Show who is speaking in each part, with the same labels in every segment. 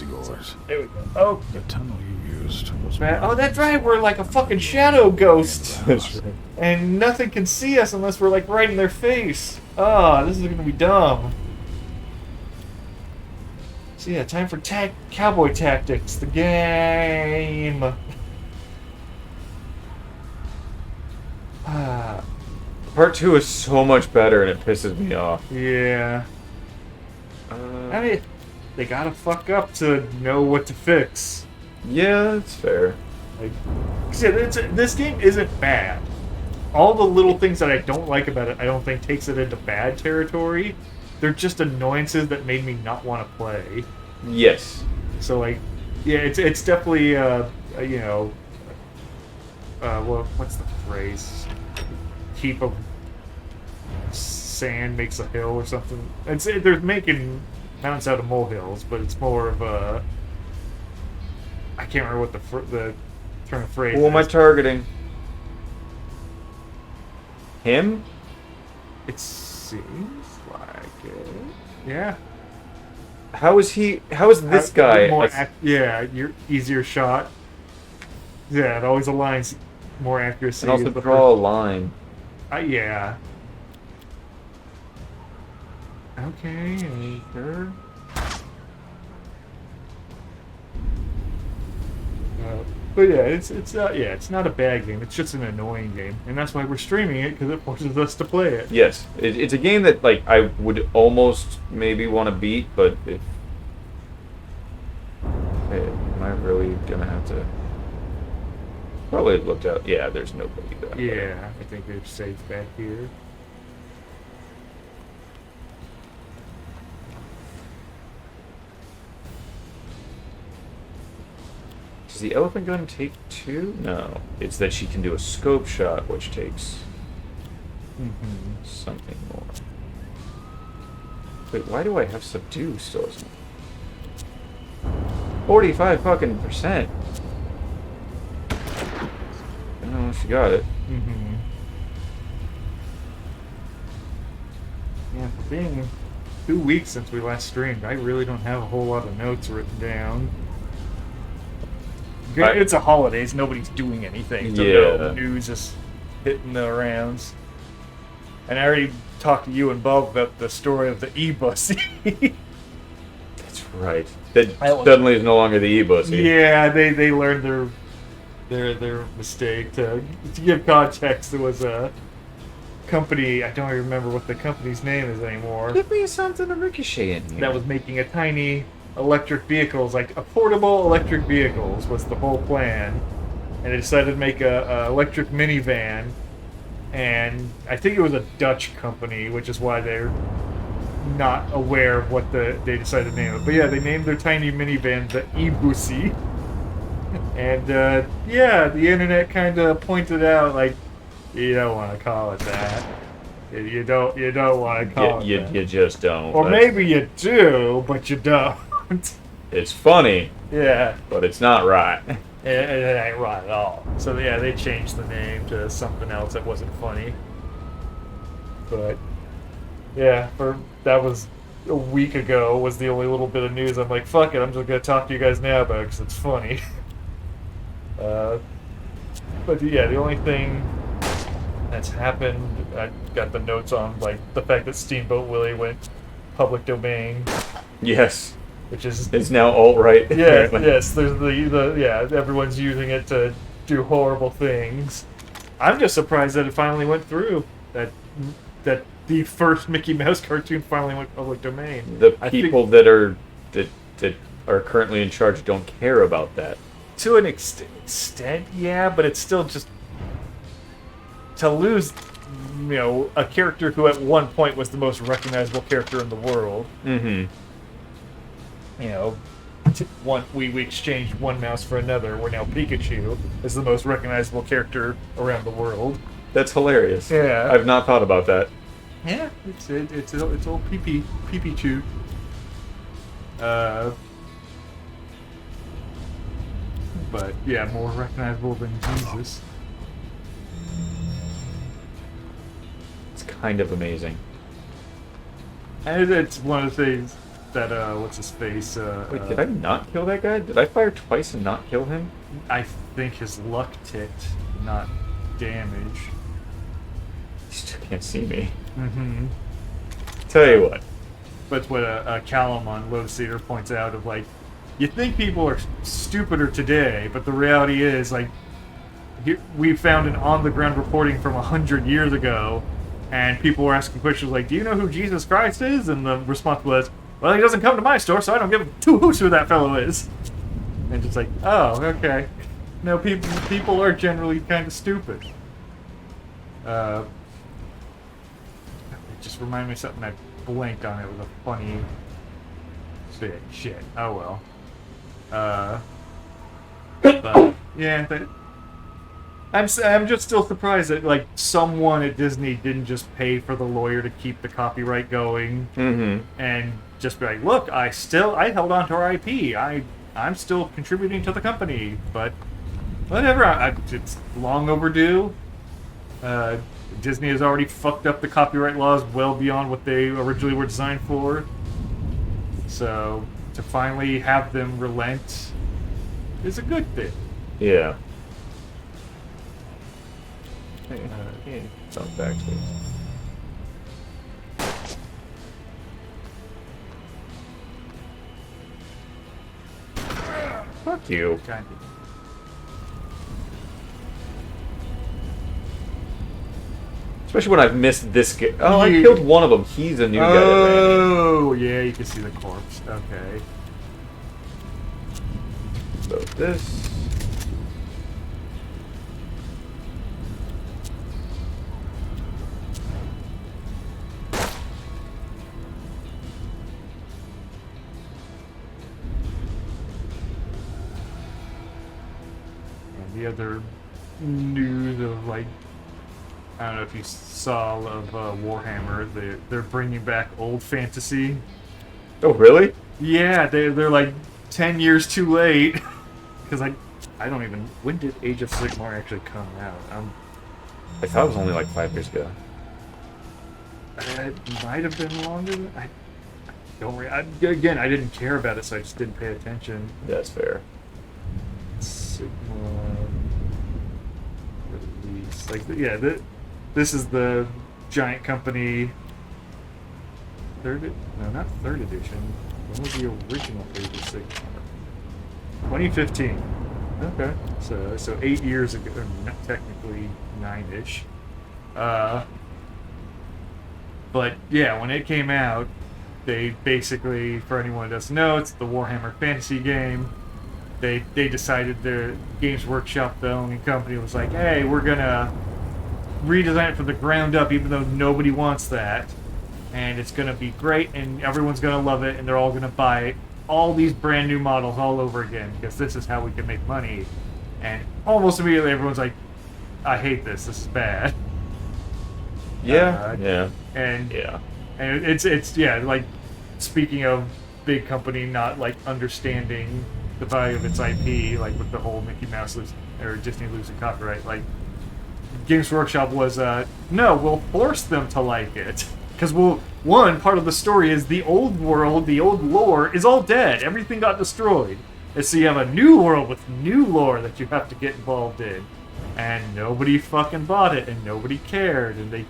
Speaker 1: is yours.
Speaker 2: There we go. Oh,
Speaker 1: The tunnel you used was
Speaker 2: oh, that's right. We're like a fucking shadow ghost.
Speaker 1: That's right.
Speaker 2: And nothing can see us unless we're like right in their face. Oh, this is gonna be dumb. So yeah, time for cowboy tactics, the game.
Speaker 3: Part 2 is so much better and it pisses me off.
Speaker 2: Yeah. I mean, they gotta fuck up to know what to fix.
Speaker 3: Yeah, that's fair.
Speaker 2: Like, this game isn't bad. All the little things that I don't like about it, I don't think takes it into bad territory. They're just annoyances that made me not want to play.
Speaker 3: Yes.
Speaker 2: So like, yeah, it's definitely you know, well, what's the phrase? Heap of sand makes a hill or something. They're making mountains out of molehills, but it's more of a. I can't remember what the term of phrase.
Speaker 3: Who am I targeting? Him?
Speaker 2: It seems like it. Yeah.
Speaker 3: How is this guy?
Speaker 2: Yeah, your easier shot. Yeah, it always aligns more accuracy.
Speaker 3: And also draw a line.
Speaker 2: Yeah. Okay, sure. But yeah, it's not a bad game. It's just an annoying game, and that's why we're streaming it because it forces us to play it.
Speaker 3: Yes, it's a game that like I would almost maybe want to beat, but if am I really gonna have to? Probably looked out. Yeah, there's nobody there.
Speaker 2: Yeah, I think they're safe back here.
Speaker 3: Does the elephant gun take 2? No. It's that she can do a scope shot, which takes something more. Wait, why do I have subdue still? 45 fucking %. I don't know if you got it.
Speaker 2: Yeah, for being 2 weeks since we last streamed, I really don't have a whole lot of notes written down. It's a holidays, nobody's doing anything. So no news is hitting the rounds. And I already talked to you and Bob about the story of the e-bussy.
Speaker 3: That's right. That suddenly is no longer the e-bussy.
Speaker 2: Yeah, they learned their mistake. To give context, there was a company, I don't even remember what the company's name is anymore.
Speaker 3: Give me something to ricochet in here.
Speaker 2: That was making a tiny electric vehicles, like affordable electric vehicles was the whole plan. And they decided to make a electric minivan. And I think it was a Dutch company, which is why they're not aware of what they decided to name it. But yeah, they named their tiny minivan the e-bussy. And yeah, the internet kind of pointed out, like, you don't want to call it that. You don't want to call it that.
Speaker 3: You just don't.
Speaker 2: Or maybe you do, but you don't.
Speaker 3: It's funny.
Speaker 2: Yeah.
Speaker 3: But it's not right.
Speaker 2: It ain't right at all. So yeah, they changed the name to something else that wasn't funny. But yeah, that was a week ago. Was the only little bit of news. I'm like, fuck it. I'm just gonna talk to you guys now about it because it's funny. But yeah, the only thing that's happened, I got the notes on, like the fact that Steamboat Willie went public domain.
Speaker 3: Yes.
Speaker 2: Which is
Speaker 3: it's now alt-right.
Speaker 2: Yeah, yes. There's the everyone's using it to do horrible things. I'm just surprised that it finally went through. That the first Mickey Mouse cartoon finally went public domain.
Speaker 3: The people that are currently in charge don't care about that.
Speaker 2: To an extent, yeah, but it's still just to lose, a character who at one point was the most recognizable character in the world. We exchanged one mouse for another. We're now Pikachu is the most recognizable character around the world.
Speaker 3: That's hilarious.
Speaker 2: Yeah,
Speaker 3: I've not thought about that.
Speaker 2: Yeah, it's old Pikachu. But yeah, more recognizable than Jesus.
Speaker 3: It's kind of amazing.
Speaker 2: And it's one of the things. what's his face?
Speaker 3: Wait, did I not kill that guy? Did I fire twice and not kill him?
Speaker 2: I think his luck ticked, not damage.
Speaker 3: He still can't see me.
Speaker 2: Mm-hmm.
Speaker 3: Tell you what.
Speaker 2: That's what Callum on Lotus Theater points out of like, you think people are stupider today, but the reality is like, we found an on-the-ground reporting from 100 years ago, and people were asking questions like, do you know who Jesus Christ is? And the response was, well, he doesn't come to my store, so I don't give two hoots who that fellow is. And just like, oh, okay. No, people are generally kind of stupid. It just reminded me of something I blanked on. It was a funny bit. Shit. Oh well. But yeah, I'm just still surprised that like someone at Disney didn't just pay for the lawyer to keep the copyright going, and just be like, look, I held on to our IP. I'm still contributing to the company, but whatever. It's long overdue. Disney has already fucked up the copyright laws well beyond what they originally were designed for. So to finally have them relent is a good thing.
Speaker 3: Yeah. Hey, some backspace. Fuck you.
Speaker 2: Kind of.
Speaker 3: Especially when I've missed this guy. Oh, I
Speaker 2: You-
Speaker 3: killed one of them. He's a new guy. That ran in.
Speaker 2: Oh, yeah, you can see the corpse. Okay.
Speaker 3: So this.
Speaker 2: And the other news of like, I don't know if you saw of Warhammer, they're bringing back old fantasy.
Speaker 3: Oh, really?
Speaker 2: Yeah, they're like 10 years too late. Because I don't even, when did Age of Sigmar actually come out?
Speaker 3: I thought it was only like 5 years ago.
Speaker 2: It might have been longer than, I don't again, I didn't care about it, so I just didn't pay attention.
Speaker 3: That's fair.
Speaker 2: Sigmar release, like, yeah, this is the giant company. Not third edition. When was the original Age of Sigmar? 2015.
Speaker 3: Okay.
Speaker 2: So 8 years ago, or not technically 9-ish. But yeah, when it came out, they basically, for anyone that doesn't know, it's the Warhammer fantasy game. They decided their Games Workshop, the owning company, was like, hey, we're gonna redesign it from the ground up, even though nobody wants that. And it's gonna be great, and everyone's gonna love it, and they're all gonna buy all these brand new models all over again, because this is how we can make money. And almost immediately everyone's like, I hate this is bad.
Speaker 3: Yeah. Yeah.
Speaker 2: And
Speaker 3: Yeah.
Speaker 2: and it's yeah, like, speaking of big company not like understanding the value of its IP, like with the whole Mickey Mouse or Disney losing copyright, like Games Workshop was no, we'll force them to like it. Because one part of the story is the old world, the old lore is all dead. Everything got destroyed. And so you have a new world with new lore that you have to get involved in. And nobody fucking bought it, and nobody cared, and they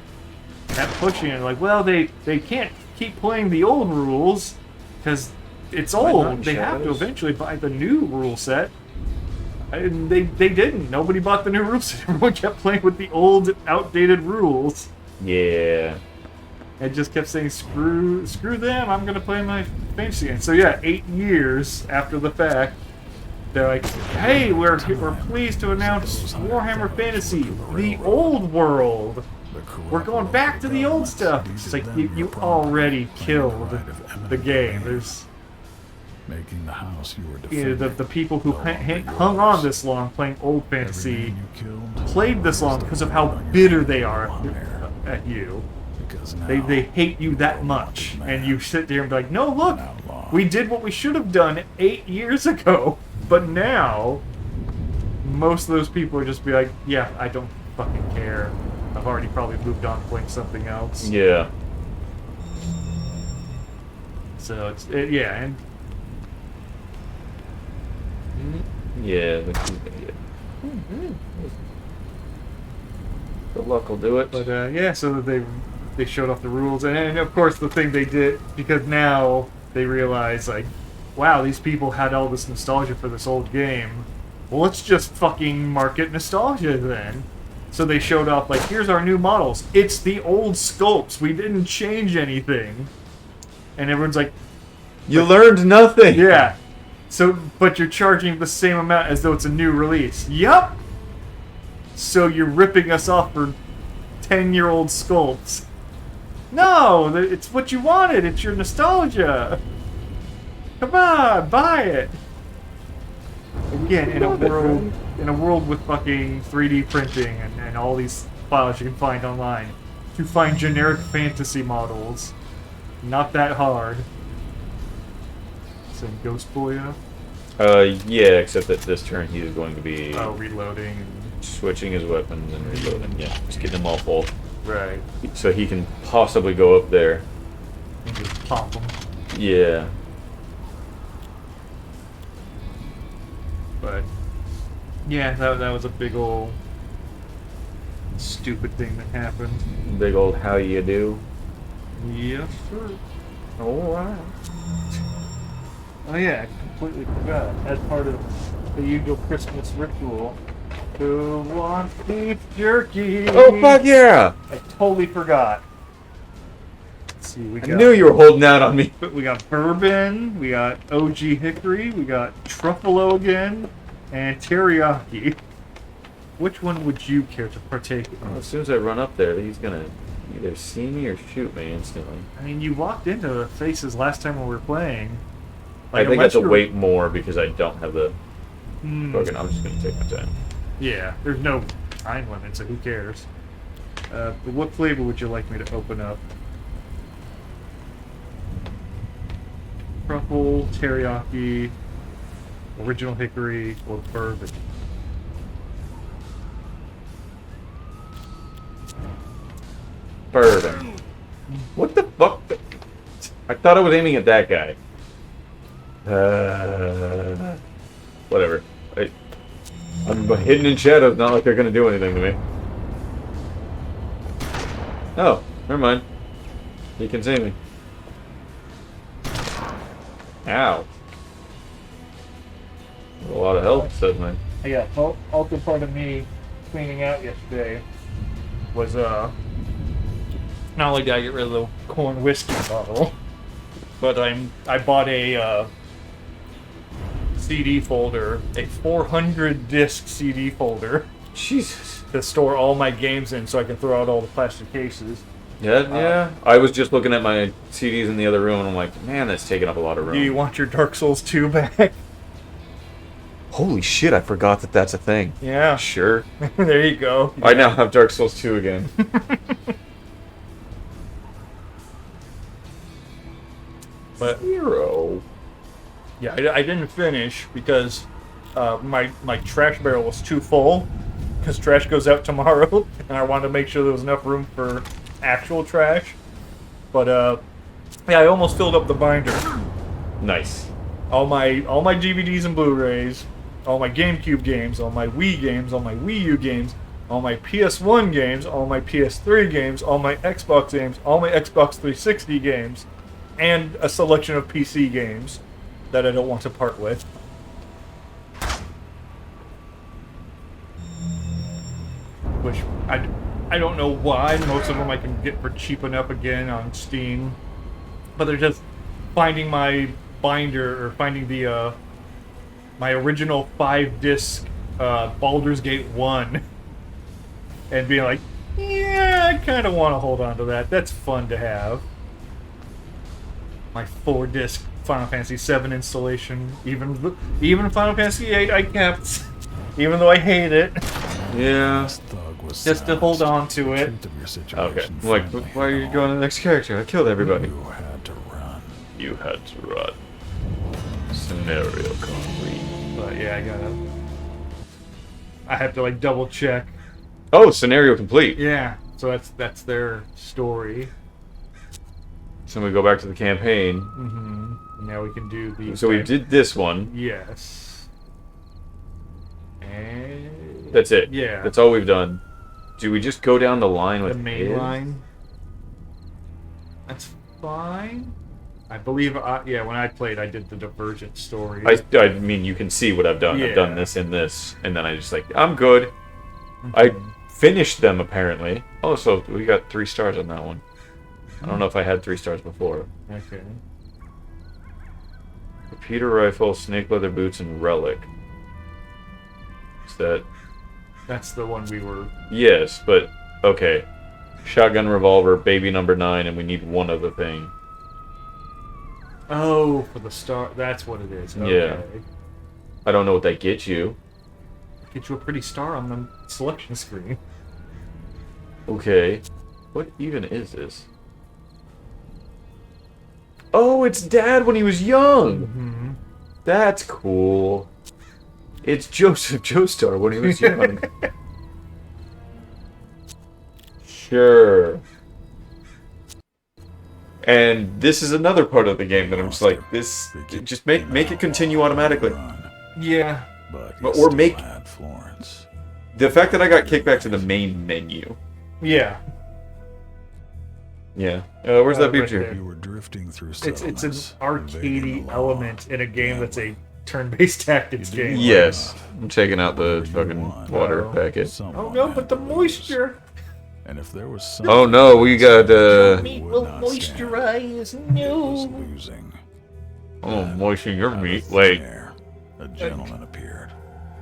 Speaker 2: kept pushing it. Like, well, they can't keep playing the old rules because it's
Speaker 3: Why not,
Speaker 2: old. They have to
Speaker 3: Shadows?
Speaker 2: eventually buy the new rule set. And they didn't. Nobody bought the new rule set. Everyone kept playing with the old, outdated rules.
Speaker 3: Yeah.
Speaker 2: And just kept saying, screw them, I'm gonna play my fantasy game. So yeah, 8 years after the fact, they're like, hey, we're pleased to announce Warhammer Fantasy, the old world. We're going back to the old stuff. It's like, you already killed the game. There's,
Speaker 1: Making the house you were
Speaker 2: you know,
Speaker 1: defending
Speaker 2: the people who
Speaker 1: no longer
Speaker 2: hung
Speaker 1: yours.
Speaker 2: on this long playing old
Speaker 1: Every
Speaker 2: fantasy
Speaker 1: man you killed
Speaker 2: played this long because of how
Speaker 1: on your
Speaker 2: bitter
Speaker 1: head
Speaker 2: they are
Speaker 1: long hair.
Speaker 2: at you.
Speaker 1: Because now
Speaker 2: They hate you that
Speaker 1: you're
Speaker 2: much,
Speaker 1: not the
Speaker 2: and
Speaker 1: man.
Speaker 2: you sit there and be like, no, look,
Speaker 1: An outlaw.
Speaker 2: we did what we should have done 8 years ago, but now most of those people are just be like, yeah, I don't fucking care. I've already probably moved on playing something else.
Speaker 3: Yeah.
Speaker 2: So yeah, and
Speaker 3: Yeah, but he's gonna get. Good luck will do it.
Speaker 2: but yeah, so they showed off the rules, and of course the thing they did, because now they realize like, wow, these people had all this nostalgia for this old game. Well, let's just fucking market nostalgia then. So they showed off like, here's our new models. It's the old sculpts. We didn't change anything. And everyone's like,
Speaker 3: You learned nothing.
Speaker 2: yeah. So, but you're charging the same amount as though it's a new release. Yup. So you're ripping us off for 10-year-old sculpts. No, it's what you wanted. It's your nostalgia. Come on, buy it. Again, in a world with fucking 3D printing and all these files you can find online, to find generic fantasy models, not that hard. Some Ghost Boy up.
Speaker 3: Yeah, except that this turn he is going to be
Speaker 2: Reloading.
Speaker 3: switching his weapons and reloading. Yeah, just getting them all full.
Speaker 2: Right.
Speaker 3: So he can possibly go up there.
Speaker 2: And just pop them.
Speaker 3: Yeah.
Speaker 2: But yeah, that was a big old stupid thing that happened.
Speaker 3: Big old how you do.
Speaker 2: Yes, sir.
Speaker 3: Alright.
Speaker 2: Oh yeah, I completely forgot. As part of the usual Christmas ritual, who wants beef jerky?
Speaker 3: Oh fuck yeah!
Speaker 2: I totally forgot. Let's see, we
Speaker 3: I
Speaker 2: got.
Speaker 3: knew you were holding out on me.
Speaker 2: We got bourbon, we got OG hickory, we got truffalo again, and teriyaki. Which one would you care to partake in?
Speaker 3: As soon as I run up there, he's gonna either see me or shoot me instantly.
Speaker 2: I mean, you walked into the faces last time when we were playing.
Speaker 3: I think I have
Speaker 2: unless
Speaker 3: to
Speaker 2: you're-
Speaker 3: wait more because I don't have the
Speaker 2: Hmm.
Speaker 3: token. I'm just gonna take my time.
Speaker 2: Yeah, there's no time limit, so who cares? But what flavor would you like me to open up? Truffle, teriyaki, original hickory, or bourbon?
Speaker 3: Bourbon. What the fuck? I thought I was aiming at that guy. Whatever. I'm hidden in shadows, not like they're gonna do anything to me. Oh, never mind. He can see me. Ow. A lot of health, says mine.
Speaker 2: Yeah, also part of me cleaning out yesterday was not only did I get rid of the corn whiskey bottle, but I bought a CD folder, a 400 disc CD folder
Speaker 3: Jesus.
Speaker 2: to store all my games in, so I can throw out all the plastic cases.
Speaker 3: Yeah. I was just looking at my CDs in the other room, and I'm like, man, that's taking up a lot of room.
Speaker 2: Do you want your Dark Souls 2 back?
Speaker 3: Holy shit, I forgot that that's a thing.
Speaker 2: Yeah.
Speaker 3: Sure.
Speaker 2: There you go.
Speaker 3: I now have Dark Souls 2 again.
Speaker 2: But
Speaker 3: 0.
Speaker 2: yeah, I didn't finish because my trash barrel was too full, because trash goes out tomorrow, and I wanted to make sure there was enough room for actual trash. But yeah, I almost filled up the binder.
Speaker 3: Nice.
Speaker 2: All my DVDs and Blu-rays, all my GameCube games, all my Wii games, all my Wii U games, all my PS1 games, all my PS3 games, all my Xbox games, all my Xbox 360 games, and a selection of PC games that I don't want to part with. Which I don't know why. Most of them I can get for cheap enough again on Steam. But they're just finding my binder, or finding the my original 5-disc Baldur's Gate 1 and being like, yeah, I kind of want to hold on to that. That's fun to have. My 4-disc Final Fantasy VII installation, even Final Fantasy VIII I kept, even though I hate it,
Speaker 3: Yeah.
Speaker 1: This thug was
Speaker 2: just to hold on to it.
Speaker 1: Truth of your
Speaker 3: Okay.
Speaker 1: situation
Speaker 3: Like,
Speaker 1: finally
Speaker 3: why are you
Speaker 1: hit
Speaker 3: going to the
Speaker 1: home.
Speaker 3: next character? I killed everybody.
Speaker 1: You had to run.
Speaker 3: You had to run. Scenario complete.
Speaker 2: But yeah, I have to like double check.
Speaker 3: Oh, scenario complete.
Speaker 2: Yeah, so that's their story.
Speaker 3: So we go back to the campaign.
Speaker 2: Mm-hmm. Now we can do the...
Speaker 3: So we did this one.
Speaker 2: Yes. And...
Speaker 3: That's it.
Speaker 2: Yeah.
Speaker 3: That's all we've done. Do we just go down the line with
Speaker 2: the main line? That's fine. I believe, yeah, when I played, I did the Divergent story.
Speaker 3: I mean, you can see what I've done.
Speaker 2: Yeah.
Speaker 3: I've done this and this, and then I just like, I'm good.
Speaker 2: Mm-hmm.
Speaker 3: I finished them, apparently. Oh, so we got 3 stars on that one. I don't know if I had 3 stars before.
Speaker 2: Okay.
Speaker 3: Repeater rifle, snake leather boots, and relic. Is that...
Speaker 2: That's the one we were...
Speaker 3: Yes, but... Okay. Shotgun, revolver, baby number 9, and we need one other thing.
Speaker 2: Oh, for the star... That's what it is. Okay.
Speaker 3: Yeah. I don't know what that gets you.
Speaker 2: Get you a pretty star on the selection screen.
Speaker 3: Okay. What even is this? Oh, it's Dad when he was young!
Speaker 2: Mm-hmm.
Speaker 3: That's cool. It's Joseph Joestar when he was young. Sure. And this is another part of the game that I'm just like, this... Just make it continue automatically.
Speaker 2: Yeah.
Speaker 3: Or make... The fact that I got kicked back to the main menu.
Speaker 2: Yeah.
Speaker 3: Yeah. Where's that
Speaker 2: Right
Speaker 3: picture?
Speaker 2: there.
Speaker 1: You were drifting through
Speaker 2: It's an
Speaker 1: settlements,
Speaker 2: arcadey
Speaker 1: evading the law,
Speaker 2: element in a game that's a turn-based tactics game.
Speaker 3: Yes. I'm checking out the fucking water
Speaker 2: Oh.
Speaker 3: packet.
Speaker 2: Oh no, but the moisture!
Speaker 1: And if there was
Speaker 3: Oh no, we got,
Speaker 2: Meat will moisturize. No.
Speaker 1: losing.
Speaker 3: Oh, moisten your
Speaker 1: Out of
Speaker 3: meat.
Speaker 1: thin
Speaker 3: Wait.
Speaker 1: air, a gentleman appeared.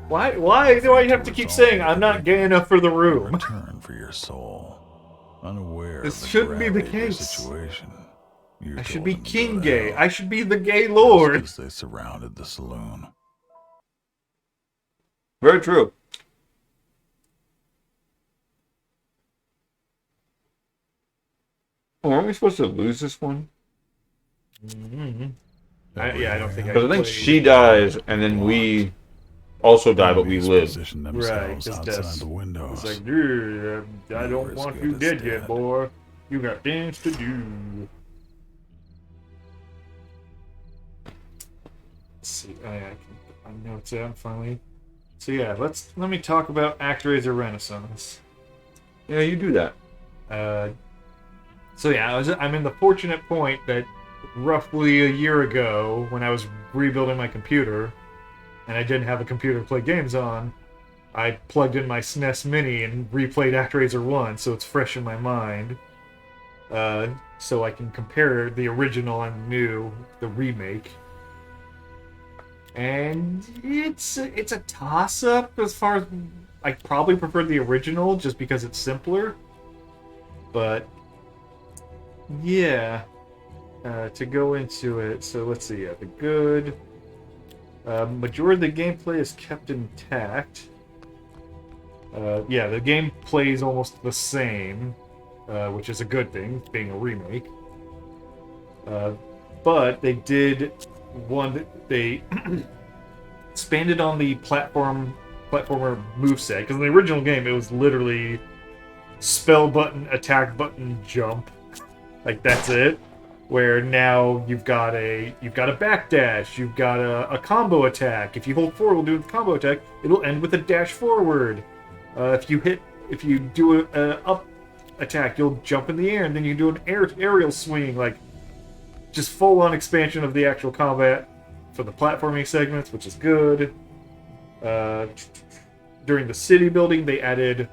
Speaker 2: Why do I have to keep saying I'm not gay enough for the room?
Speaker 1: Return for your soul. Unaware
Speaker 2: This
Speaker 1: of the
Speaker 2: shouldn't be the
Speaker 1: gravity of
Speaker 2: case.
Speaker 1: situation. You
Speaker 2: I should
Speaker 1: told
Speaker 2: be
Speaker 1: them to
Speaker 2: king
Speaker 1: go to
Speaker 2: gay.
Speaker 1: hell
Speaker 2: I should be the gay
Speaker 1: just
Speaker 2: lord.
Speaker 1: as they surrounded the saloon.
Speaker 3: Very true. Oh, aren't we supposed to lose this one?
Speaker 2: Mm-hmm. Yeah, I don't think I.
Speaker 3: Because I think
Speaker 2: played.
Speaker 3: she dies, and then we also die, but we
Speaker 1: Enemies
Speaker 3: live.
Speaker 1: positioned
Speaker 2: Right,
Speaker 1: themselves
Speaker 2: 'cause
Speaker 1: outside
Speaker 2: Death's-
Speaker 1: the windows.
Speaker 2: It's like, dude, I
Speaker 1: You
Speaker 2: don't
Speaker 1: were as
Speaker 2: want
Speaker 1: good
Speaker 2: you
Speaker 1: as
Speaker 2: dead yet,
Speaker 1: dead.
Speaker 2: boy. You got things to do. Let's see. I can get my notes out finally. So yeah, let me talk about ActRaiser Renaissance.
Speaker 3: Yeah, you do that.
Speaker 2: So yeah, I'm in the fortunate point that roughly a year ago, when I was rebuilding my computer, and I didn't have a computer to play games on, I plugged in my SNES Mini and replayed ActRaiser 1, so it's fresh in my mind. So I can compare the original and new, the remake. And it's a toss-up as far as... I probably prefer the original just because it's simpler. But yeah, to go into it, so let's see. The good majority of the gameplay is kept intact. Yeah, the gameplay is almost the same, which is a good thing, being a remake. But they did they expanded on the platformer moveset, because in the original game it was literally spell button, attack button, jump. Like that's it. Where now you've got a backdash, you've got a combo attack. If you hold forward, will do the combo attack. It'll end with a dash forward. If you do a up attack, you'll jump in the air, and then you do an aerial swing. Like just full on expansion of the actual combat for the platforming segments, which is good. During the city building, they added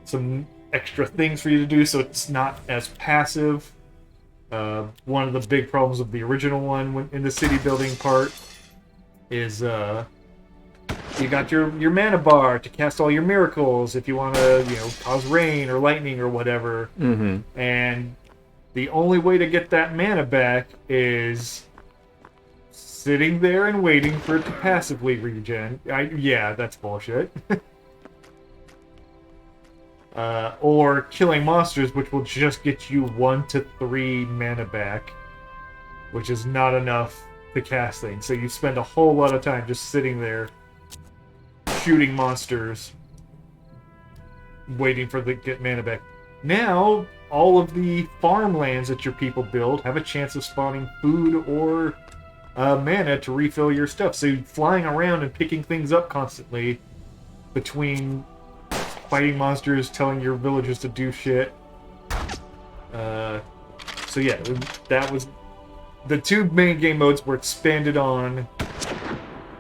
Speaker 2: some extra things for you to do, so it's not as passive. One of the big problems of the original one in the city building part is you got your mana bar to cast all your miracles if you want to, cause rain or lightning or whatever.
Speaker 3: Mm-hmm.
Speaker 2: And the only way to get that mana back is sitting there and waiting for it to passively regen. Yeah, that's bullshit. Or killing monsters, which will just get you 1 to 3 mana back, which is not enough to cast things. So you spend a whole lot of time just sitting there shooting monsters, waiting for the get mana back. Now, all of the farmlands that your people build have a chance of spawning food or mana to refill your stuff. So you're flying around and picking things up constantly between fighting monsters, telling your villagers to do shit. So yeah, that was... The two main game modes were expanded on.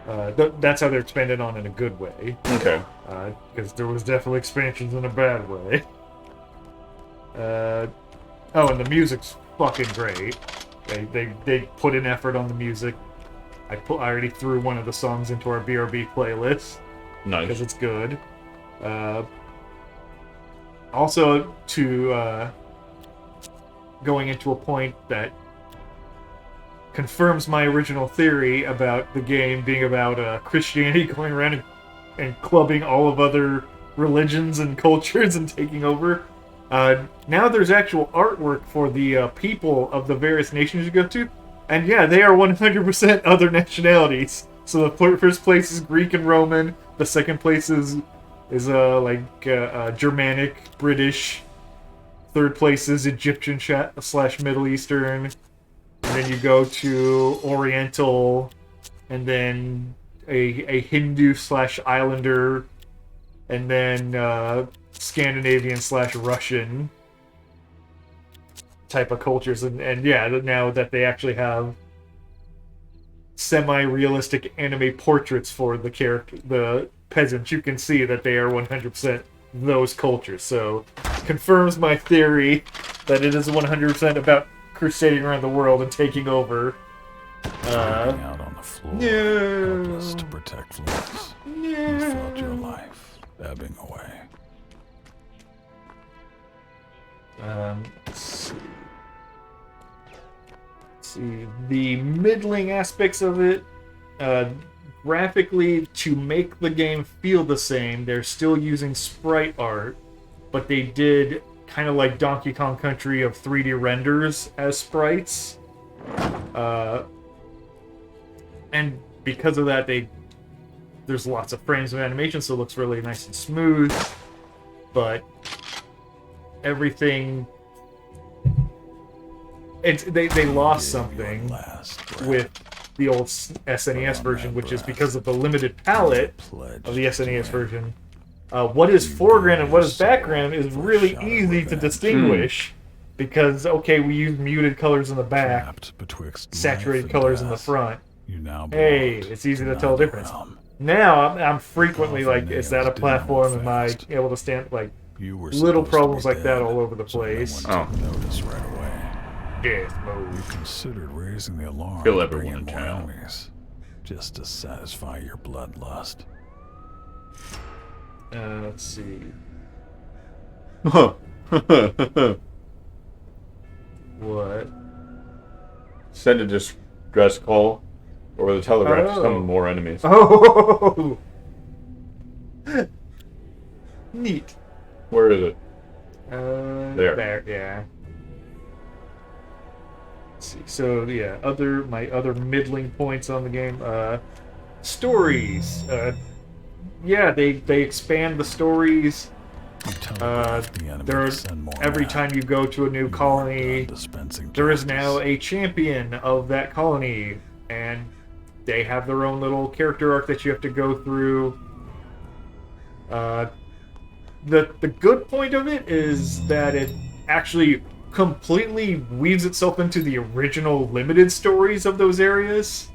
Speaker 2: That's how they're expanded on in a good way.
Speaker 3: Okay.
Speaker 2: Because there was definitely expansions in a bad way. Oh, and the music's fucking great. They put in effort on the music. I already threw one of the songs into our BRB playlist.
Speaker 3: Nice.
Speaker 2: Because it's good. Also, to going into a point that confirms my original theory about the game being about Christianity going around and clubbing all of other religions and cultures and taking over. Now there's actual artwork for the people of the various nations you go to, and yeah, they are 100% other nationalities. So the first place is Greek and Roman. The second place is Germanic, British. Third place is Egyptian / Middle Eastern. And then you go to Oriental, and then a Hindu / Islander, and then Scandinavian / Russian type of cultures. And yeah, now that they actually have semi-realistic anime portraits for the peasants, you can see that they are 100% those cultures. So confirms my theory that it is 100% about crusading around the world and taking over.
Speaker 1: Lying out on the floor,
Speaker 2: No.
Speaker 1: helpless to protect fleas. You felt your life ebbing away.
Speaker 2: Let's see. The middling aspects of it, graphically, to make the game feel the same, they're still using sprite art, but they did kind of like Donkey Kong Country of 3D renders as sprites. And because of that, there's lots of frames of animation, so it looks really nice and smooth. But everything... They lost something with the old SNES version, which is because of the limited palette of the SNES version. What is foreground and what is background is really easy to distinguish, because, okay, we use muted colors in the back, saturated colors in the front. Hey, it's easy to tell the difference. Now, I'm frequently like, is that a platform? Am I able to stand, like, little problems like that all over the place.
Speaker 1: Notice right away.
Speaker 2: Death mode.
Speaker 1: You considered raising the alarm
Speaker 3: Kill
Speaker 1: and
Speaker 3: everyone
Speaker 1: bringing
Speaker 3: in
Speaker 1: more
Speaker 3: town.
Speaker 1: enemies, just to satisfy your bloodlust.
Speaker 2: Let's see. What?
Speaker 3: Send a distress call over the telegraph to summon more enemies.
Speaker 2: Oh! Neat.
Speaker 3: Where is it?
Speaker 2: There. There, yeah. Let's see. So, yeah, my other middling points on the game. Stories. Yeah, they expand the stories. Every time you go to a new colony, there is now a champion of that colony, and they have their own little character arc that you have to go through. The good point of it is that it actually completely weaves itself into the original limited stories of those areas.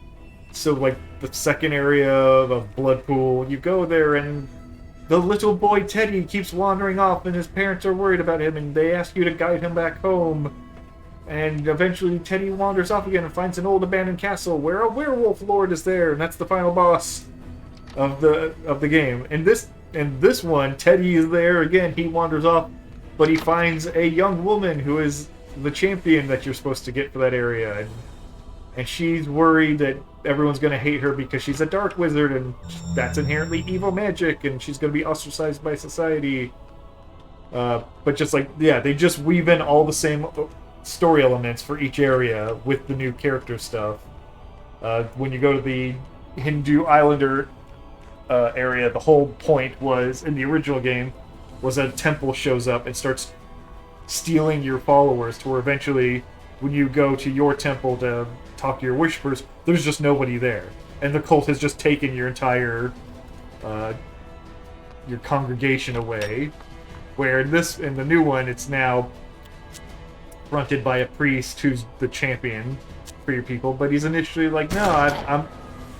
Speaker 2: So, like, the second area of Bloodpool, you go there and the little boy Teddy keeps wandering off and his parents are worried about him and they ask you to guide him back home. And eventually Teddy wanders off again and finds an old abandoned castle where a werewolf lord is there, and that's the final boss of the game. In this one, Teddy is there again. He wanders off, but he finds a young woman who is the champion that you're supposed to get for that area, and she's worried that everyone's going to hate her because she's a dark wizard, and that's inherently evil magic, and she's going to be ostracized by society. But just like, yeah, they just weave in all the same story elements for each area with the new character stuff. When you go to the Hindu Islander area, the whole point was, in the original game, was a temple shows up and starts stealing your followers to where eventually when you go to your temple to talk to your worshippers, there's just nobody there. And the cult has just taken your entire your congregation away. Where in the new one, it's now fronted by a priest who's the champion for your people, but he's initially like, no,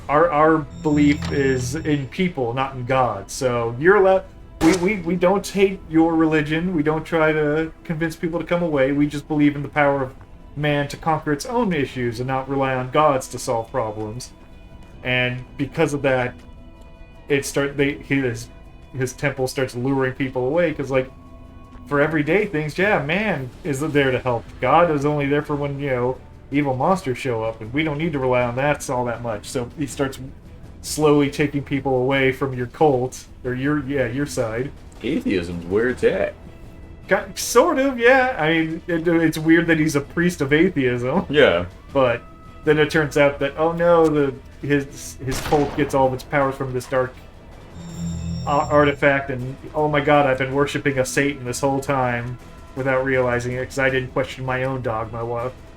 Speaker 2: our belief is in people, not in God. So you're allowed. We don't hate your religion. We don't try to convince people to come away. We just believe in the power of man to conquer its own issues and not rely on gods to solve problems. And because of that, his temple starts luring people away because, like, for everyday things, yeah, man is there to help. God is only there for when, evil monsters show up, and we don't need to rely on that all that much. So he starts slowly taking people away from your cult, or your side.
Speaker 3: Atheism's where it's at.
Speaker 2: Sort of, yeah. I mean, it's weird that he's a priest of atheism.
Speaker 3: Yeah.
Speaker 2: But then it turns out that, oh no, his cult gets all of its powers from this dark artifact, and oh my god, I've been worshipping a Satan this whole time without realizing it because I didn't question my own dogma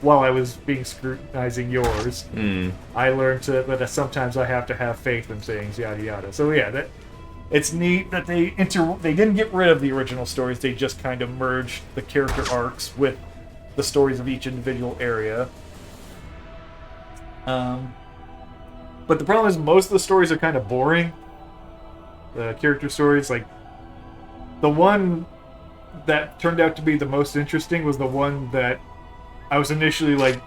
Speaker 2: while I was being scrutinizing yours. I learned that sometimes I have to have faith in things, yada yada. So yeah, it's neat that they didn't get rid of the original stories, they just kind of merged the character arcs with the stories of each individual area. But the problem is most of the stories are kind of boring. The character stories, like, the one that turned out to be the most interesting was the one that I was initially, like,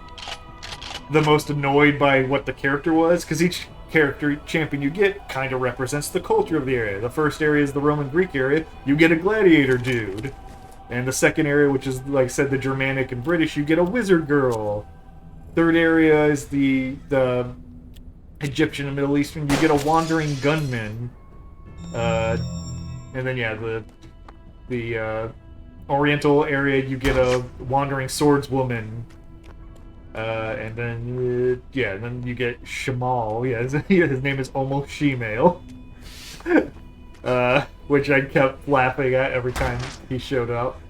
Speaker 2: the most annoyed by what the character was, because each character champion you get kind of represents the culture of the area. The first area is the Roman Greek area, you get a gladiator dude. And the second area, which is, like I said, the Germanic and British, you get a wizard girl. Third area is the Egyptian and Middle Eastern, you get a wandering gunman. And then yeah, the Oriental area, you get a wandering swordswoman. And then then you get Shamal. Yeah, his name is almost Shemale. Which I kept laughing at every time he showed up.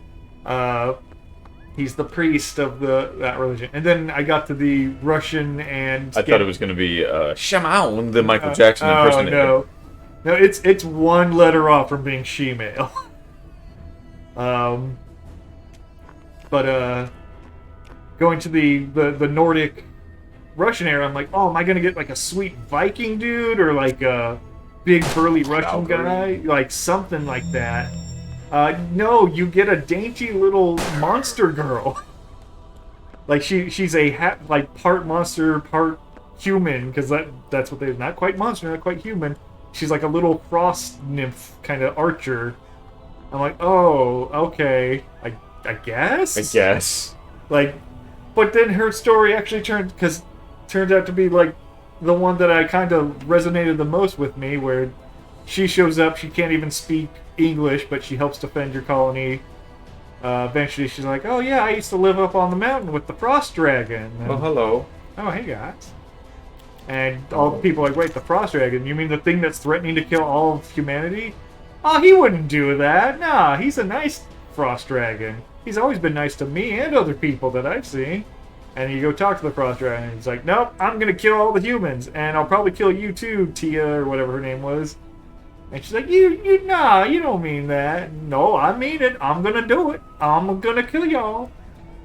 Speaker 2: He's the priest of that religion. And then I got to the Russian and...
Speaker 3: I thought it was going to be Shamal, the Michael Jackson impersonator.
Speaker 2: Oh, no, it's one letter off from being Shemale. But going to the Nordic Russian era, I'm like, oh, am I going to get like a sweet Viking dude or like a big burly Russian guy? Like something like that. No, you get a dainty little monster girl. Like she's a like part monster, part human, because that's what they're not quite monster, not quite human. She's like a little frost nymph kind of archer. I'm like, oh, okay, I guess. Like, but then her story actually turns out to be like the one that I kind of resonated the most with me, where she shows up, she can't even speak English, but she helps defend your colony. Eventually she's like, oh yeah, I used to live up on the mountain with the frost dragon. And,
Speaker 3: oh, hello.
Speaker 2: Oh, hey guys. And all the people are like, wait, the frost dragon? You mean the thing that's threatening to kill all of humanity? Oh, he wouldn't do that. Nah, he's a nice frost dragon. He's always been nice to me and other people that I've seen. And you go talk to the frost dragon, and he's like, nope, I'm gonna kill all the humans, and I'll probably kill you too, Tia, or whatever her name was. And she's like, nah, you don't mean that. No, I mean it. I'm gonna do it. I'm gonna kill y'all.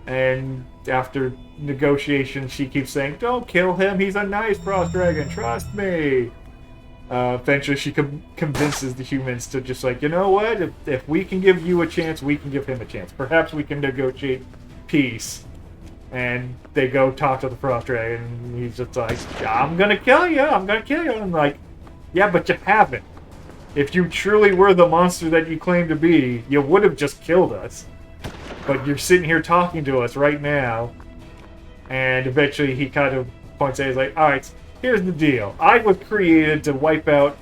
Speaker 2: And after negotiations, she keeps saying, don't kill him. He's a nice frost dragon. Trust me. Eventually, she convinces the humans to just like, you know what? If we can give you a chance, we can give him a chance. Perhaps we can negotiate peace. And they go talk to the frost dragon, and he's just like, I'm gonna kill you. I'm gonna kill you. And I'm like, yeah, but you haven't. If you truly were the monster that you claim to be, you would have just killed us. But you're sitting here talking to us right now. And eventually he kind of points out, he's like, alright, here's the deal. I was created to wipe out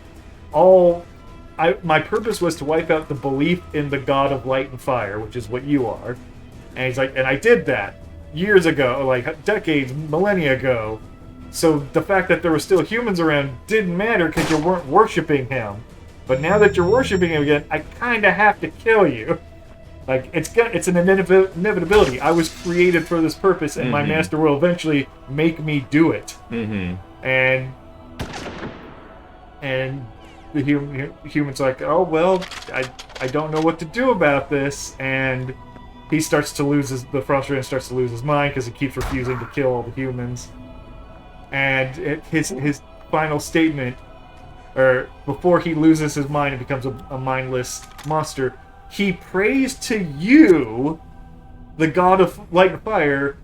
Speaker 2: my purpose was to wipe out the belief in the god of light and fire, which is what you are. And he's like, and I did that years ago, like decades, millennia ago. So the fact that there were still humans around didn't matter because you weren't worshipping him. But now that you're worshipping him again, I kind of have to kill you. Like, it's an inevitability. I was created for this purpose, and my master will eventually make me do it.
Speaker 3: Mm-hmm.
Speaker 2: And the human's like, oh, well, I don't know what to do about this. And he starts to lose the Frost Dragon starts to lose his mind because he keeps refusing to kill all the humans. And his final statement, or before he loses his mind and becomes a mindless monster, he prays to you, the god of light and fire,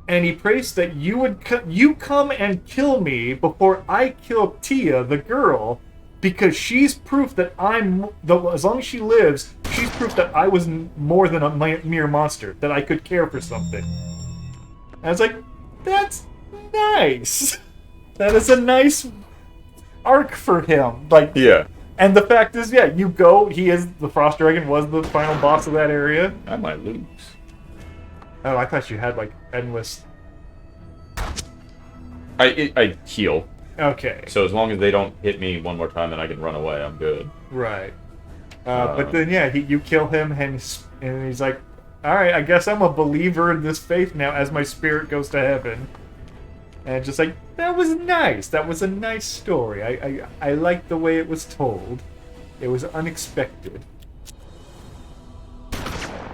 Speaker 2: and he prays that you come and kill me before I kill Tia, the girl, because she's proof that as long as she lives, she's proof that I was more than a mere monster, that I could care for something. And I was like, that's nice. That is a nice arc for him. Like,
Speaker 3: Yeah.
Speaker 2: and the fact is, yeah, you go. The Frost Dragon was the final boss of that area.
Speaker 3: I might lose.
Speaker 2: Oh, I thought you had like endless.
Speaker 3: I heal.
Speaker 2: Okay,
Speaker 3: So as long as they don't hit me one more time, then I can run away. I'm good.
Speaker 2: right. But then, yeah, you kill him, and he's like, "All right, I guess I'm a believer in this faith now, as my spirit goes to heaven." And just like, that was nice. That was a nice story. I liked the way it was told. It was unexpected.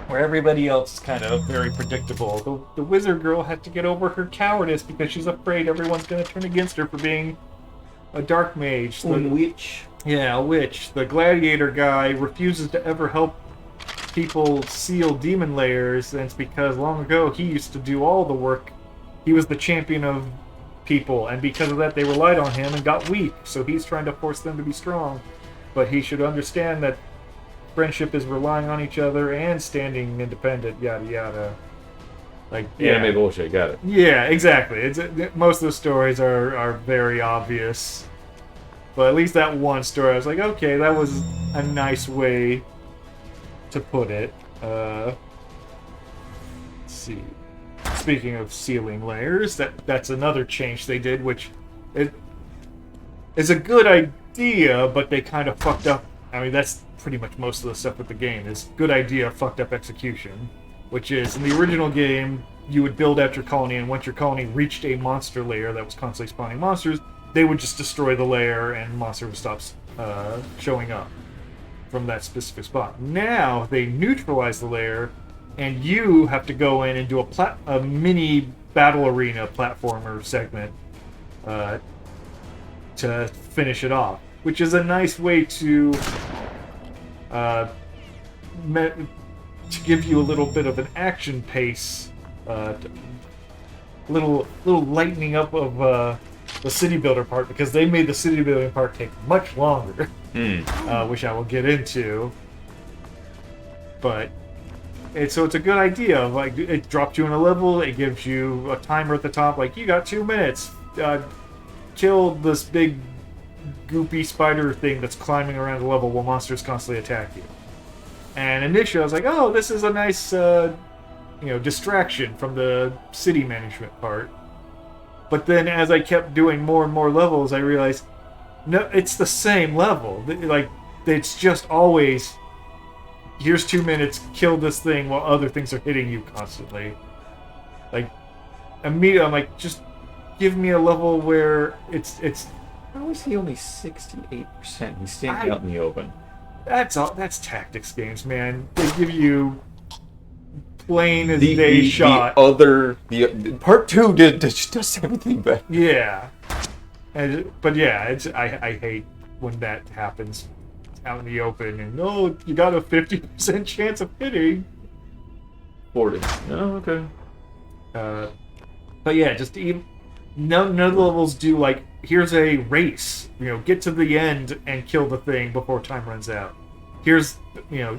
Speaker 2: Where everybody else is kind of very predictable. The wizard girl had to get over her cowardice because she's afraid everyone's going to turn against her for being a dark mage.
Speaker 4: Witch.
Speaker 2: Yeah, a witch. The gladiator guy refuses to ever help people seal demon layers, and it's because long ago he used to do all the work. He was the champion of people, and because of that they relied on him and got weak, so he's trying to force them to be strong. But he should understand that friendship is relying on each other and standing independent, yada yada. Like, yeah.
Speaker 3: Anime bullshit, got it.
Speaker 2: Yeah, exactly. Most of the stories are very obvious. But at least that one story, I was like, okay, that was a nice way to put it. Let's see. Speaking of sealing layers, that's another change they did, which is a good idea, but they kind of fucked up. I mean, that's pretty much most of the stuff with the game, is good idea, fucked up execution. Which is, in the original game, you would build out your colony, and once your colony reached a monster layer that was constantly spawning monsters, they would just destroy the layer, and monsters would stop showing up from that specific spot. Now, they neutralize the layer, and you have to go in and do a mini battle arena platformer segment to finish it off, which is a nice way to give you a little bit of an action pace, little lightening up of the city builder part, because they made the city building part take much longer, which I will get into. But so it's a good idea. Like, it dropped you in a level. It gives you a timer at the top. Like, you got 2 minutes. Kill this big goopy spider thing that's climbing around the level while monsters constantly attack you. And initially, I was like, "Oh, this is a nice, distraction from the city management part." But then, as I kept doing more and more levels, I realized, no, it's the same level. Like, it's just always, here's 2 minutes, kill this thing while other things are hitting you constantly. Like, immediately, I'm like, just give me a level where it's.
Speaker 3: How is he only 68%? He's standing out in the open.
Speaker 2: That's tactics games, man. They give you plain as day shot.
Speaker 3: The part 2 does everything better.
Speaker 2: Yeah, but yeah, I hate when that happens out in the open, and you got a 50% chance of hitting.
Speaker 3: 40. Oh, okay.
Speaker 2: But yeah, just even none of the levels do like, here's a race, get to the end and kill the thing before time runs out. Here's,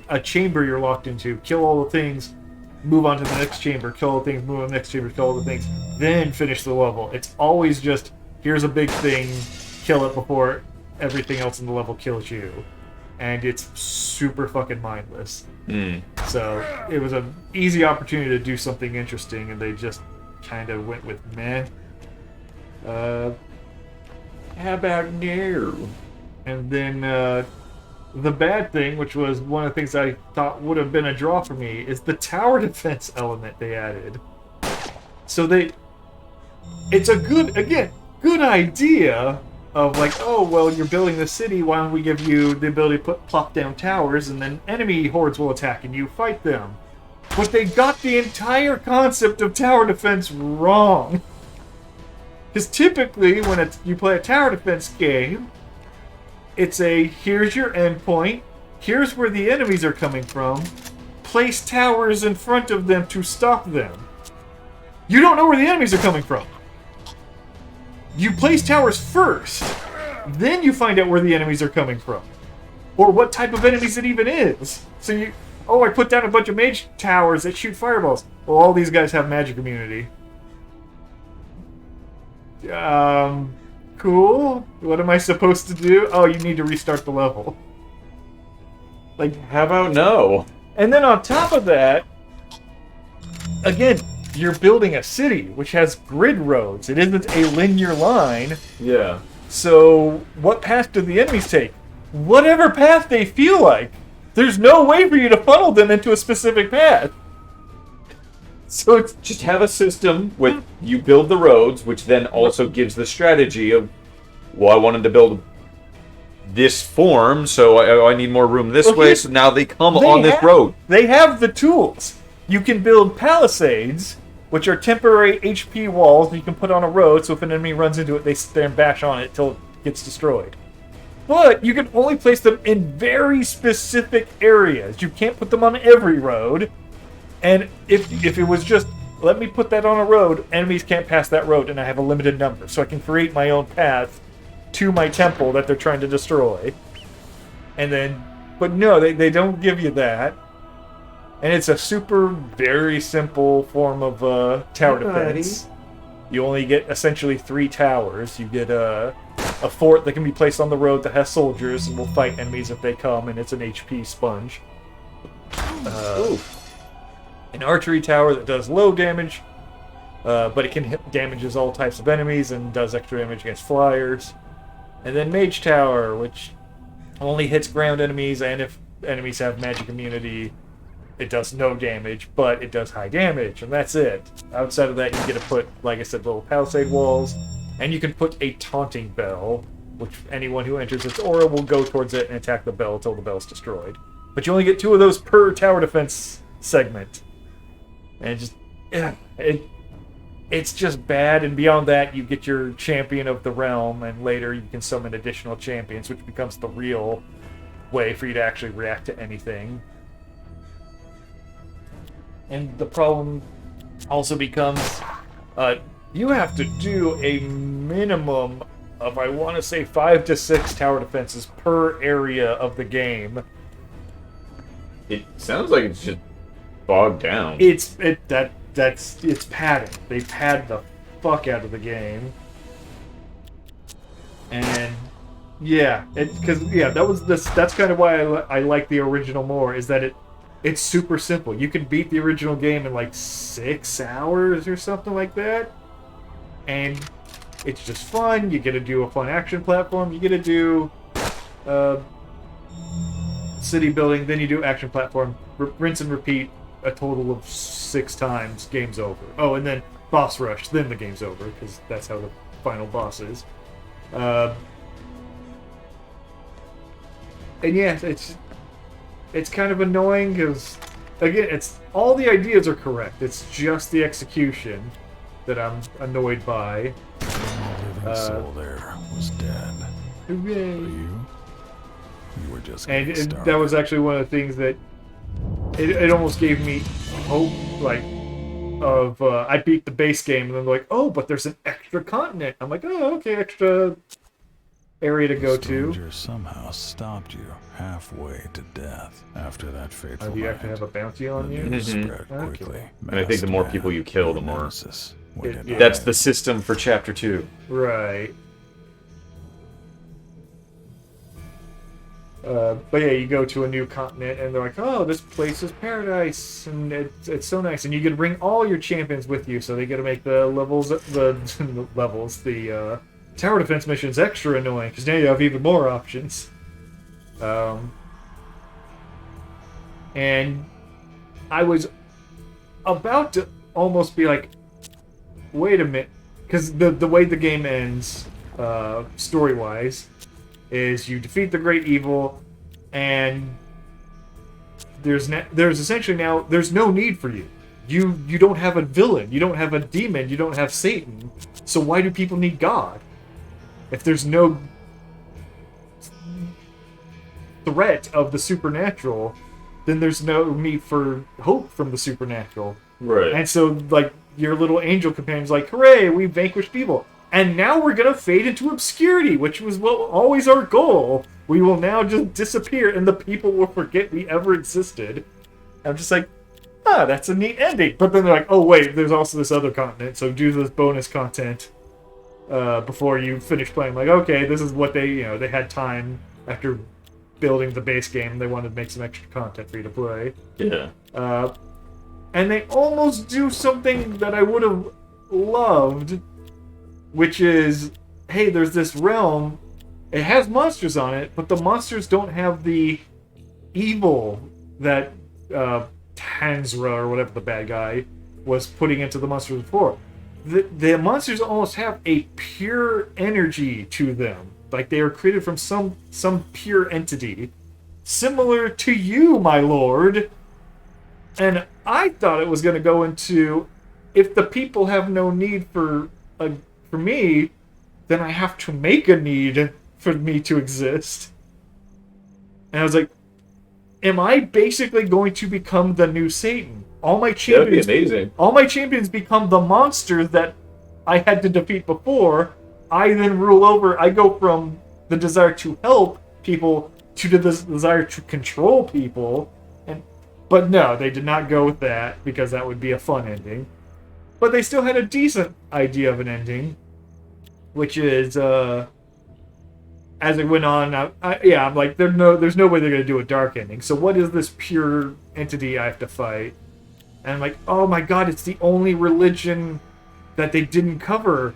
Speaker 2: a chamber you're locked into, kill all the things, move on to the next chamber, kill all the things, move on to the next chamber, kill all the things, then finish the level. It's always just, here's a big thing, kill it before everything else in the level kills you. And it's super fucking mindless. So it was an easy opportunity to do something interesting, and they just kind of went with meh. How about no? And then The bad thing, which was one of the things I thought would have been a draw for me, is the tower defense element they added. So it's a good idea of like, oh, well, you're building the city, why don't we give you the ability to plop down towers, and then enemy hordes will attack and you fight them. But they got the entire concept of tower defense wrong. Because typically, when you play a tower defense game, it's here's your endpoint, here's where the enemies are coming from, place towers in front of them to stop them. You don't know where the enemies are coming from. You place towers first, then you find out where the enemies are coming from. Or what type of enemies it even is. So I put down a bunch of mage towers that shoot fireballs. Well, all these guys have magic immunity. Cool. What am I supposed to do? Oh, you need to restart the level. Like,
Speaker 3: How about no?
Speaker 2: and then on top of that, again, you're building a city which has grid roads. It isn't a linear line.
Speaker 3: Yeah.
Speaker 2: So, what path do the enemies take? Whatever path they feel like. There's no way for you to funnel them into a specific path. So it's
Speaker 3: Just have a system with you build the roads, which then also gives the strategy of, well, I wanted to build this form, so I need more room this
Speaker 2: Well,
Speaker 3: way,
Speaker 2: here's-
Speaker 3: so now they come
Speaker 2: they
Speaker 3: on this
Speaker 2: have-
Speaker 3: road.
Speaker 2: They have the tools. You can build palisades, which are temporary HP walls that you can put on a road, so if an enemy runs into it, they sit there and bash on it till it gets destroyed. But you can only place them in very specific areas. You can't put them on every road. And if it was just, let me put that on a road, enemies can't pass that road, and I have a limited number. So I can create my own path to my temple that they're trying to destroy. And then, but no, they don't give you that. And it's a very simple form of tower defense. You only get essentially 3 towers. You get a fort that can be placed on the road that has soldiers and will fight enemies if they come, and it's an HP sponge. An archery tower that does low damage, but it can hit damages all types of enemies and does extra damage against flyers. And then mage tower, which only hits ground enemies, and if enemies have magic immunity, it does no damage, but it does high damage, and that's it. Outside of that, you get to put, like I said, little palisade walls, and you can put a taunting bell, which anyone who enters its aura will go towards it and attack the bell until the bell's destroyed. But you only get 2 of those per tower defense segment. And it's just bad, and beyond that, you get your champion of the realm, and later you can summon additional champions, which becomes the real way for you to actually react to anything. And the problem also becomes, you have to do a minimum of, I want to say, 5 to 6 tower defenses per area of the game.
Speaker 3: It sounds like it's just bogged down.
Speaker 2: It's padding. They pad the fuck out of the game. And yeah, that's kind of why I like the original more, is that it's super simple. You can beat the original game in like 6 hours or something like that. And it's just fun. You get to do a fun action platform. You get to do city building. Then you do action platform. Rinse and repeat a total of 6 times. Game's over. Oh, and then boss rush. Then the game's over, because that's how the final boss is. And yeah, it's kind of annoying because, again, it's all the ideas are correct. It's just the execution that I'm annoyed by.
Speaker 1: The living soul there was dead.
Speaker 2: Hooray.
Speaker 1: But you were just
Speaker 2: And
Speaker 1: getting started.
Speaker 2: that was actually one of the things that it almost gave me hope, like, of I beat the base game and then like, oh, but there's an extra continent. I'm like, oh, okay, extra area to go to.
Speaker 1: Stranger somehow stopped you halfway to death after that fateful
Speaker 2: Do you have to
Speaker 1: night.
Speaker 2: have a bounty on
Speaker 1: The
Speaker 2: you?
Speaker 1: news
Speaker 3: Mhm.
Speaker 1: spread
Speaker 2: Okay.
Speaker 1: quickly.
Speaker 3: And I think the more people you kill, the more-
Speaker 1: Nemesis waited
Speaker 2: Yeah.
Speaker 3: That's
Speaker 1: on.
Speaker 3: the system for Chapter 2.
Speaker 2: Right. But yeah, you go to a new continent, and they're like, "Oh, this place is paradise, and it's so nice." And you get to bring all your champions with you, so they get to make the tower defense missions extra annoying because now you have even more options. And I was about to almost be like, wait a minute, because the way the game ends, story-wise, is you defeat the great evil, and there's essentially now there's no need for you. You don't have a villain, you don't have a demon, you don't have Satan. So why do people need God? If there's no threat of the supernatural, then there's no need for hope from the supernatural.
Speaker 3: Right.
Speaker 2: And so, like, your little angel companion's like, hooray, we vanquished evil. And now we're gonna fade into obscurity, which was always our goal. We will now just disappear, and the people will forget we ever existed. I'm just like, that's a neat ending. But then they're like, oh wait, there's also this other continent, so do this bonus content before you finish playing. I'm like, okay, this is what they had time after building the base game. They wanted to make some extra content for you to play.
Speaker 3: Yeah.
Speaker 2: And they almost do something that I would have loved, which is, hey, there's this realm. It has monsters on it, but the monsters don't have the evil that Tanzra, or whatever the bad guy, was putting into the monsters before. The monsters almost have a pure energy to them. Like they are created from some pure entity. Similar to you, my lord. And I thought it was going to go into, if the people have no need for me, then I have to make a need for me to exist. And I was like, am I basically going to become the new Satan? All my champions,
Speaker 3: that'd be amazing.
Speaker 2: All my champions become the monsters that I had to defeat before. I then rule over. I go from the desire to help people to the desire to control people. But no, they did not go with that, because that would be a fun ending. But they still had a decent idea of an ending, which is, as it went on, I'm like, there's no way they're going to do a dark ending. So what is this pure entity I have to fight? And I'm like, oh my god, it's the only religion that they didn't cover.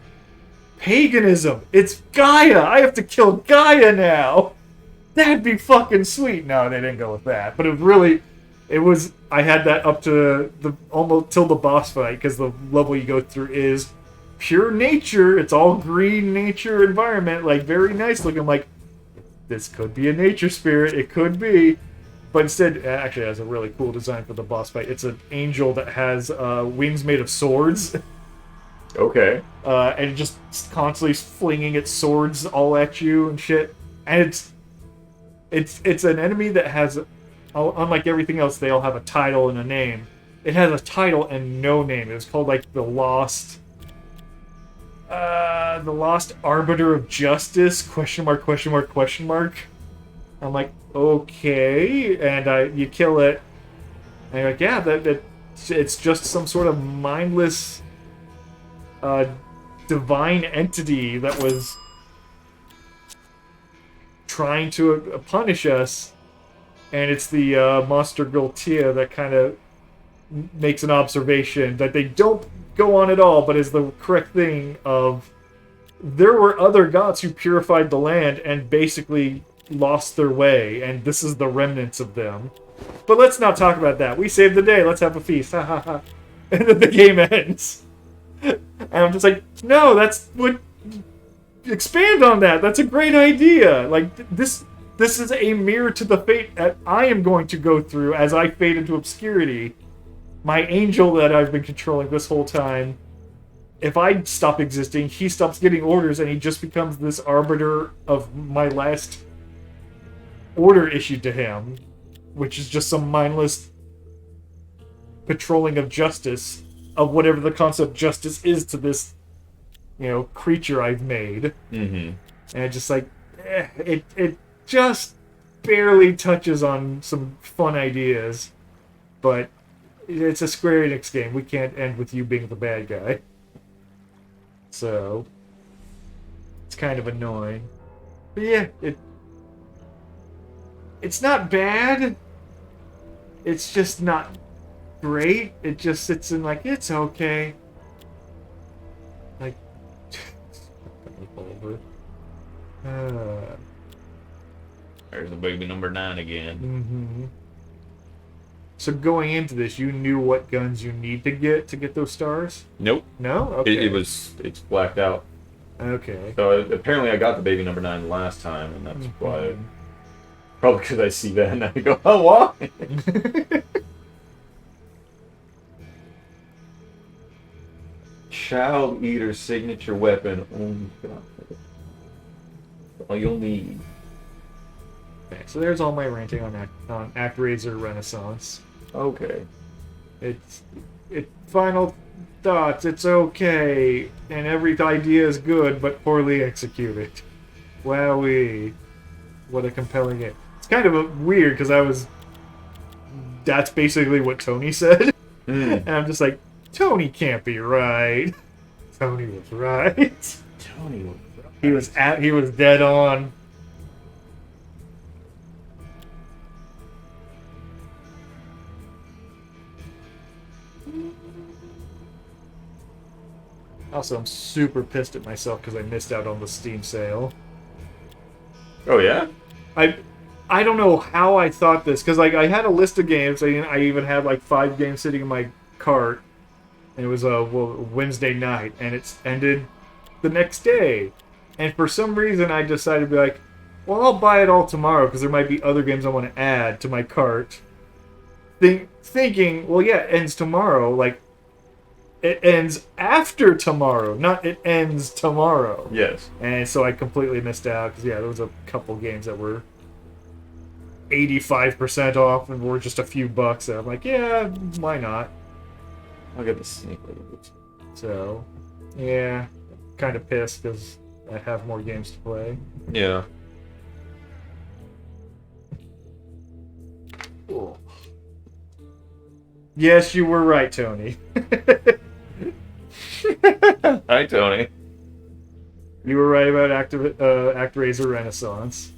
Speaker 2: Paganism. It's Gaia. I have to kill Gaia now. That'd be fucking sweet. No, they didn't go with that. But I had that up to almost till the boss fight, because the level you go through is pure nature. It's all green nature environment, like very nice looking. I'm like, this could be a nature spirit. It could be. But instead, it actually has a really cool design for the boss fight. It's an angel that has wings made of swords.
Speaker 3: Okay.
Speaker 2: And just constantly flinging its swords all at you and shit. And it's an enemy that has, unlike everything else, they all have a title and a name. It has a title and no name. It was called like the Lost Arbiter of Justice? Question mark, question mark, question mark. I'm like, okay, and you kill it, and you're like, yeah, it's just some sort of mindless, divine entity that was trying to punish us, and it's the monster girl Tia that kind of makes an observation that they don't go on at all, but is the correct thing of, there were other gods who purified the land and basically lost their way, and this is the remnants of them. But let's not talk about that. We saved the day. Let's have a feast. Ha ha ha. And then the game ends. And I'm just like, no, that's what... Expand on that. That's a great idea. Like, this is a mirror to the fate that I am going to go through as I fade into obscurity. My angel that I've been controlling this whole time, if I stop existing, he stops getting orders, and he just becomes this arbiter of my last order issued to him, which is just some mindless patrolling of justice, of whatever the concept justice is to this, creature I've made.
Speaker 3: Mm-hmm.
Speaker 2: And it's just like, it just barely touches on some fun ideas, but it's a Square Enix game. We can't end with you being the bad guy. So, it's kind of annoying. But yeah, it's not bad. It's just not great. It just sits in like, it's okay. Like, over.
Speaker 3: There's the baby number 9 again.
Speaker 2: Mm-hmm. So going into this, you knew what guns you need to get those stars?
Speaker 3: Nope.
Speaker 2: No? Okay.
Speaker 3: It's blacked out.
Speaker 2: Okay.
Speaker 3: So apparently I got the baby number 9 last time, and that's why. Probably because I see that and I go, oh, why? Child Eater signature weapon. Oh, God. All you'll need.
Speaker 2: Okay, so there's all my ranting on ActRaiser Renaissance.
Speaker 3: Okay.
Speaker 2: It's final thoughts. It's okay, and every idea is good, but poorly executed. Wowee! What a compelling game. It's kind of weird because that's basically what Tony said, and I'm just like, Tony can't be right. Tony was right.
Speaker 3: Tony was right.
Speaker 2: He was dead on. Also, I'm super pissed at myself because I missed out on the Steam sale.
Speaker 3: Oh, yeah?
Speaker 2: I don't know how I thought this, because like I had a list of games. I even had like 5 games sitting in my cart, and it was a Wednesday night, and it's ended the next day. And for some reason, I decided to be like, well, I'll buy it all tomorrow because there might be other games I want to add to my cart. Thinking, well, yeah, it ends tomorrow. Like, it ends after tomorrow, not it ends tomorrow.
Speaker 3: Yes.
Speaker 2: And so I completely missed out because, yeah, there was a couple games that were 85% off and were just a few bucks. And I'm like, yeah, why not?
Speaker 3: I'll get the sneak league.
Speaker 2: So, yeah, kind of pissed because I have more games to play.
Speaker 3: Yeah.
Speaker 2: Cool. Yes, you were right, Tony.
Speaker 3: Hi, Tony.
Speaker 2: You were right about ActRaiser Renaissance.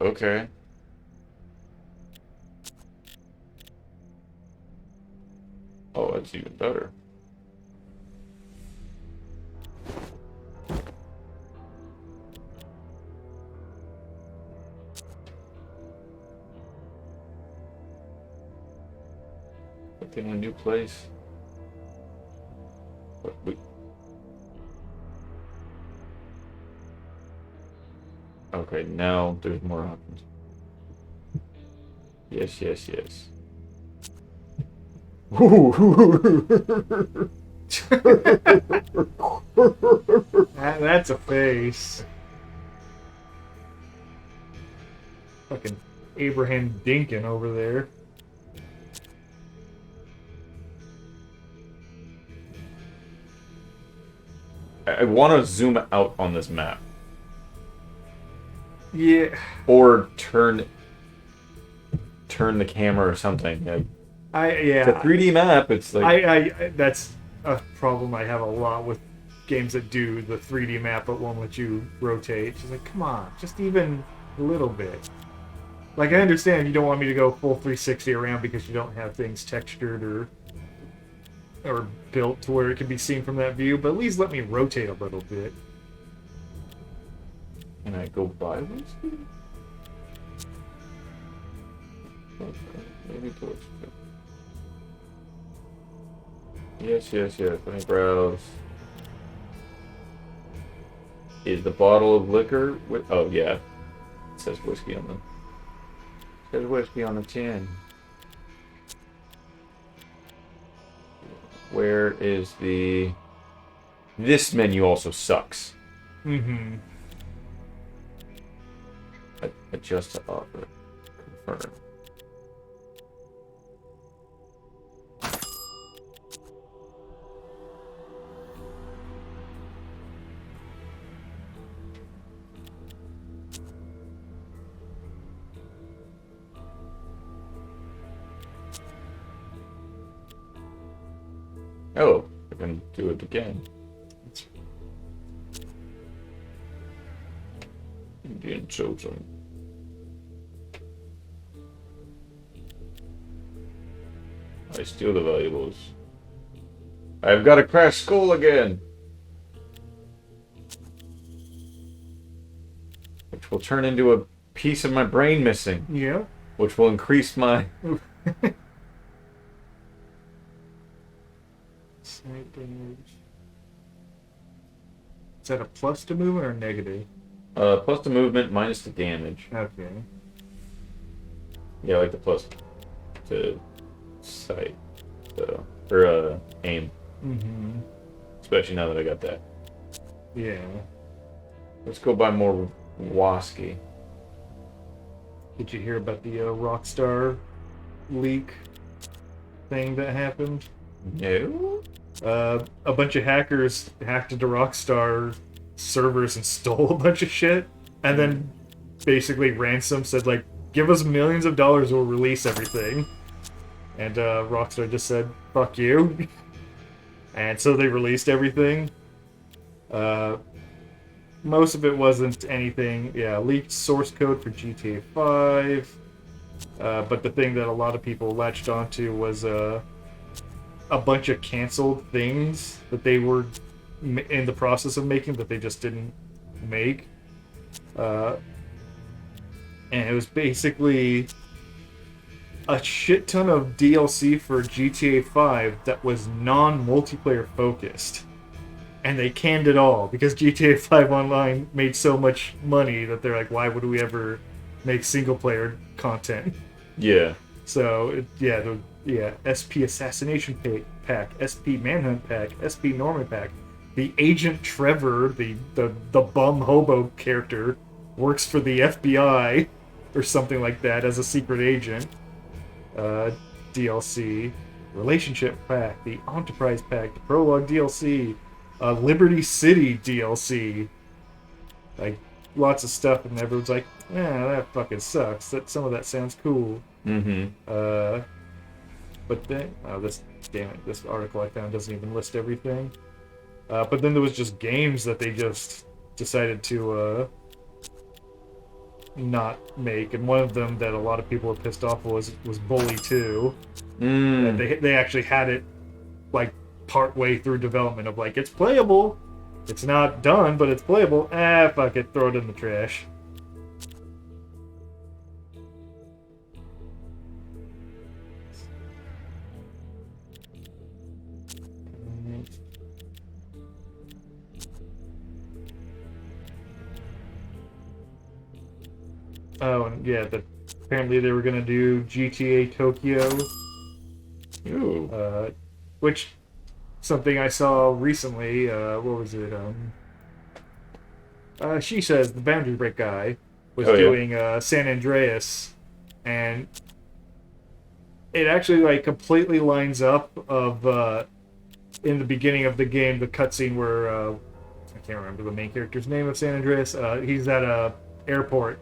Speaker 3: Okay. Oh, that's even better. Put in a new place. What, wait. Okay, now there's more options. Yes, yes, yes.
Speaker 2: That's a face. Fucking Abraham Dinkin over there.
Speaker 3: I want to zoom out on this map.
Speaker 2: Yeah.
Speaker 3: Or turn the camera or something. Like,
Speaker 2: Yeah.
Speaker 3: it's a 3D map. It's like
Speaker 2: I that's a problem I have a lot with games that do the 3D map but won't let you rotate. Just like, come on, just even a little bit. Like, I understand you don't want me to go full 360 around because you don't have things textured or built to where it can be seen from that view, but at least let me rotate a little bit.
Speaker 3: Can I go by this? Okay, maybe towards. Yes, yes, yes. Let me browse. Is the bottle of liquor? Oh yeah, it says whiskey on the. It says whiskey on the tin. Where is the? This menu also sucks.
Speaker 2: Mm-hmm.
Speaker 3: Adjust to offer. Confirm. Oh, I can do it again. Indian children. I steal the valuables. I've got a crash skull again. which will turn into a piece of my brain missing,
Speaker 2: Yeah.
Speaker 3: which will increase my...
Speaker 2: Snipe damage. Is that a plus to movement or negative?
Speaker 3: Plus the movement, minus the damage.
Speaker 2: Okay.
Speaker 3: Yeah, I like the plus to sight, so or aim.
Speaker 2: Mm-hmm.
Speaker 3: Especially now that I got that.
Speaker 2: Yeah.
Speaker 3: Let's go buy more Wasky.
Speaker 2: Did you hear about the Rockstar leak thing that happened?
Speaker 3: No.
Speaker 2: A bunch of hackers hacked into Rockstar servers and stole a bunch of shit, and then basically Ransom said, like, give us millions of dollars, we'll release everything. And Rockstar just said, fuck you. And so they released everything. Most of it wasn't anything. Yeah, leaked source code for GTA 5. But the thing that a lot of people latched onto was a bunch of canceled things that they were in the process of making that they just didn't make. And it was basically a shit ton of DLC for GTA 5 that was non-multiplayer focused. And they canned it all because GTA 5 Online made so much money that they're like, why would we ever make single-player content?
Speaker 3: Yeah.
Speaker 2: So, SP Assassination Pack, SP Manhunt Pack, SP Norman Pack. The Agent Trevor, the bum hobo character, works for the FBI or something like that as a secret agent. DLC, Relationship Pack, the Enterprise Pack, the Prologue DLC, Liberty City DLC. Like, lots of stuff, and everyone's like, that fucking sucks. Some of that sounds cool.
Speaker 3: Mm-hmm.
Speaker 2: But then, this article I found doesn't even list everything. But then there was just games that they just decided to not make, and one of them that a lot of people were pissed off was Bully 2. And they actually had it like part way through development of like, it's playable. It's not done, but it's playable. Fuck it, throw it in the trash. Oh, and yeah, apparently they were gonna do GTA Tokyo.
Speaker 3: Ooh.
Speaker 2: Which, something I saw recently, what was it, She Says, the Boundary Break guy, was doing San Andreas, and it actually, like, completely lines up of, in the beginning of the game, the cutscene where, I can't remember the main character's name of San Andreas, he's at a airport,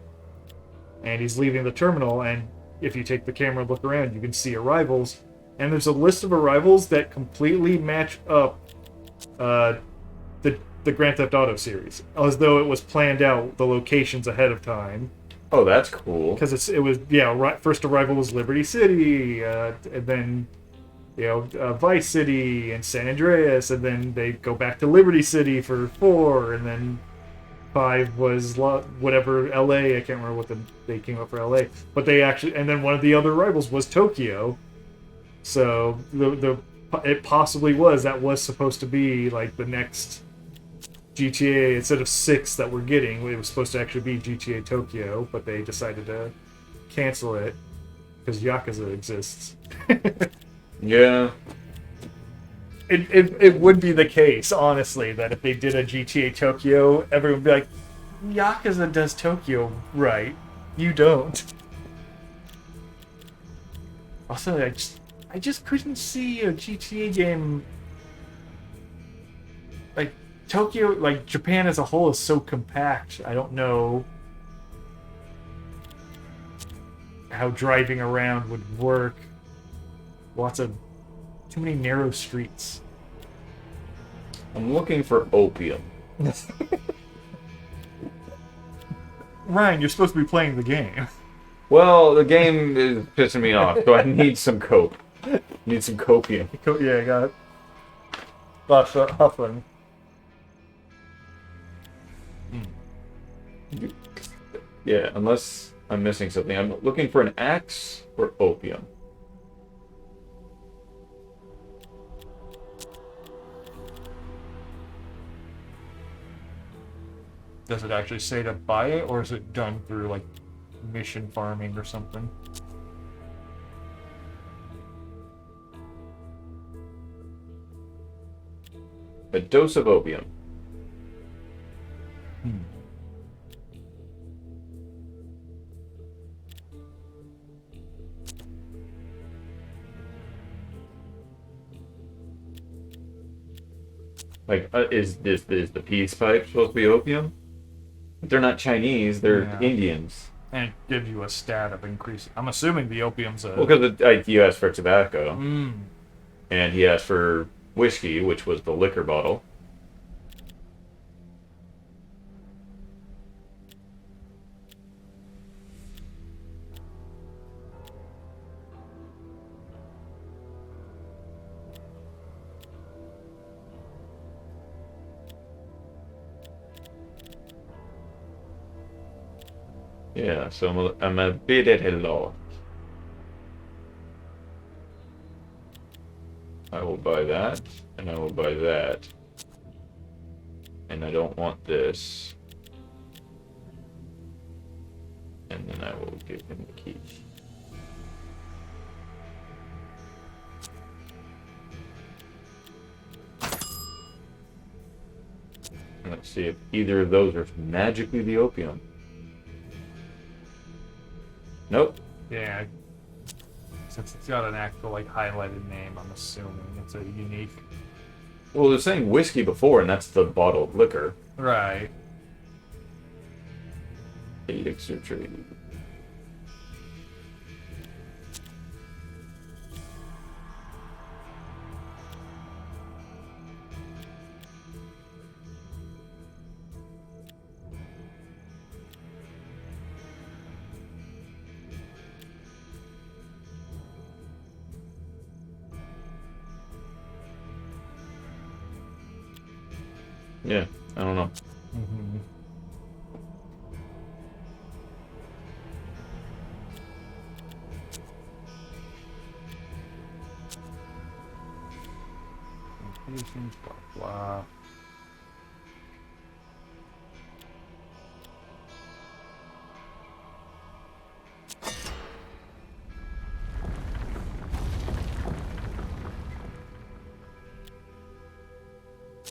Speaker 2: and he's leaving the terminal, and if you take the camera and look around, you can see arrivals, and there's a list of arrivals that completely match up the Grand Theft Auto series, as though it was planned out, the locations ahead of time.
Speaker 3: Oh, that's cool.
Speaker 2: Because first arrival was Liberty City, and then Vice City and San Andreas, and then they go back to Liberty City for 4, and then 5 was whatever LA. I can't remember what they came up for LA, but they actually, and then one of the other rivals was Tokyo. So it possibly was supposed to be like the next GTA instead of 6 that we're getting. It was supposed to actually be GTA Tokyo, but they decided to cancel it because Yakuza exists.
Speaker 3: Yeah.
Speaker 2: It would be the case, honestly, that if they did a GTA Tokyo, everyone would be like, Yakuza does Tokyo right. You don't. Also, I just couldn't see a GTA game like Tokyo, like Japan as a whole is so compact. I don't know how driving around would work. Too many narrow streets.
Speaker 3: I'm looking for opium.
Speaker 2: Ryan, you're supposed to be playing the game.
Speaker 3: Well, the game is pissing me off, so I need some cope. Need some copium.
Speaker 2: Yeah, I got it. Lots of huffing.
Speaker 3: Yeah, unless I'm missing something. I'm looking for an axe or opium.
Speaker 2: Does it actually say to buy it, or is it done through, like, mission farming or something?
Speaker 3: A dose of opium. Like, is the peace pipe supposed to be opium? But they're not Chinese, they're
Speaker 2: Yeah.
Speaker 3: Indians.
Speaker 2: And it gives you a stat of increase. I'm assuming the opium's a...
Speaker 3: Well, because you asked for tobacco,
Speaker 2: Mm.
Speaker 3: and he asked for whiskey, which was the liquor bottle. Yeah, so I'm a bit at a loss. I will buy that, and I will buy that. And I don't want this. And then I will give him the keys. Let's see if either of those are magically the opium. Nope.
Speaker 2: Yeah. Since it's got an actual, like, highlighted name, I'm assuming it's a unique...
Speaker 3: Well, they're saying whiskey before, and that's the bottled liquor.
Speaker 2: Right.
Speaker 3: Elixir trade. Yeah, I don't know.
Speaker 2: Mm-hmm. Patience, blah, blah.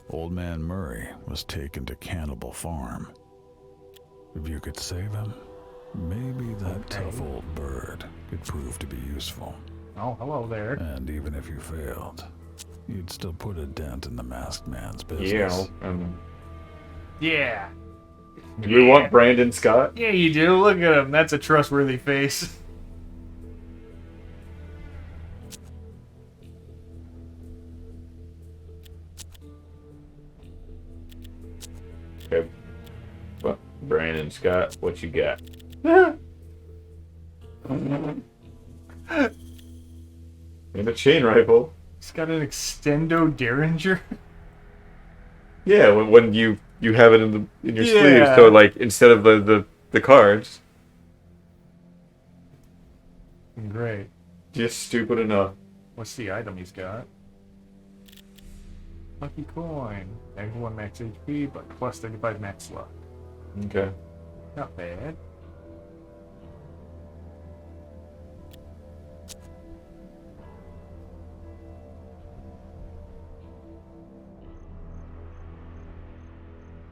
Speaker 1: Old Man Murray was taken to Cannibal Farm. If you could save him, maybe that tough old bird could prove to be useful.
Speaker 2: Oh, hello there.
Speaker 1: And even if you failed, you'd still put a dent in the masked man's business.
Speaker 3: Yeah.
Speaker 2: Yeah.
Speaker 3: Do we want Brandon Scott?
Speaker 2: Yeah, you do. Look at him. That's a trustworthy face.
Speaker 3: Okay. Well, Brandon Scott, what you got? And a chain rifle.
Speaker 2: He's got an extendo derringer.
Speaker 3: Yeah, when you have it in your sleeve,
Speaker 2: Yeah.
Speaker 3: so like instead of the cards,
Speaker 2: Great.
Speaker 3: just stupid enough.
Speaker 2: What's the item he's got? Lucky coin. Negative 1 max HP, but plus 35 max luck.
Speaker 3: Okay.
Speaker 2: Not bad.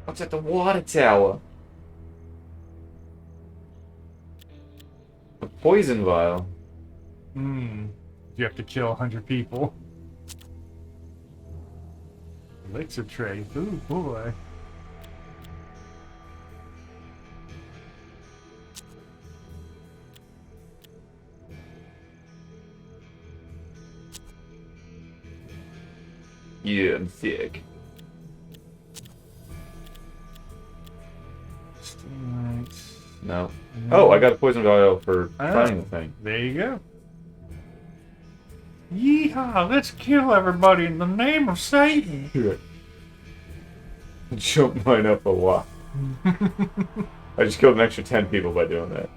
Speaker 3: What's at the water tower? A poison vial.
Speaker 2: You have to kill 100 people. Elixir tray. Ooh, boy.
Speaker 3: Yeah, I'm sick.
Speaker 2: Right.
Speaker 3: No. Oh, I got a poison vial for
Speaker 2: Oh.
Speaker 3: finding the thing.
Speaker 2: There you go. Yeehaw! Let's kill everybody in the name of Satan.
Speaker 3: Jump mine up a lot. I just killed an extra 10 people by doing that.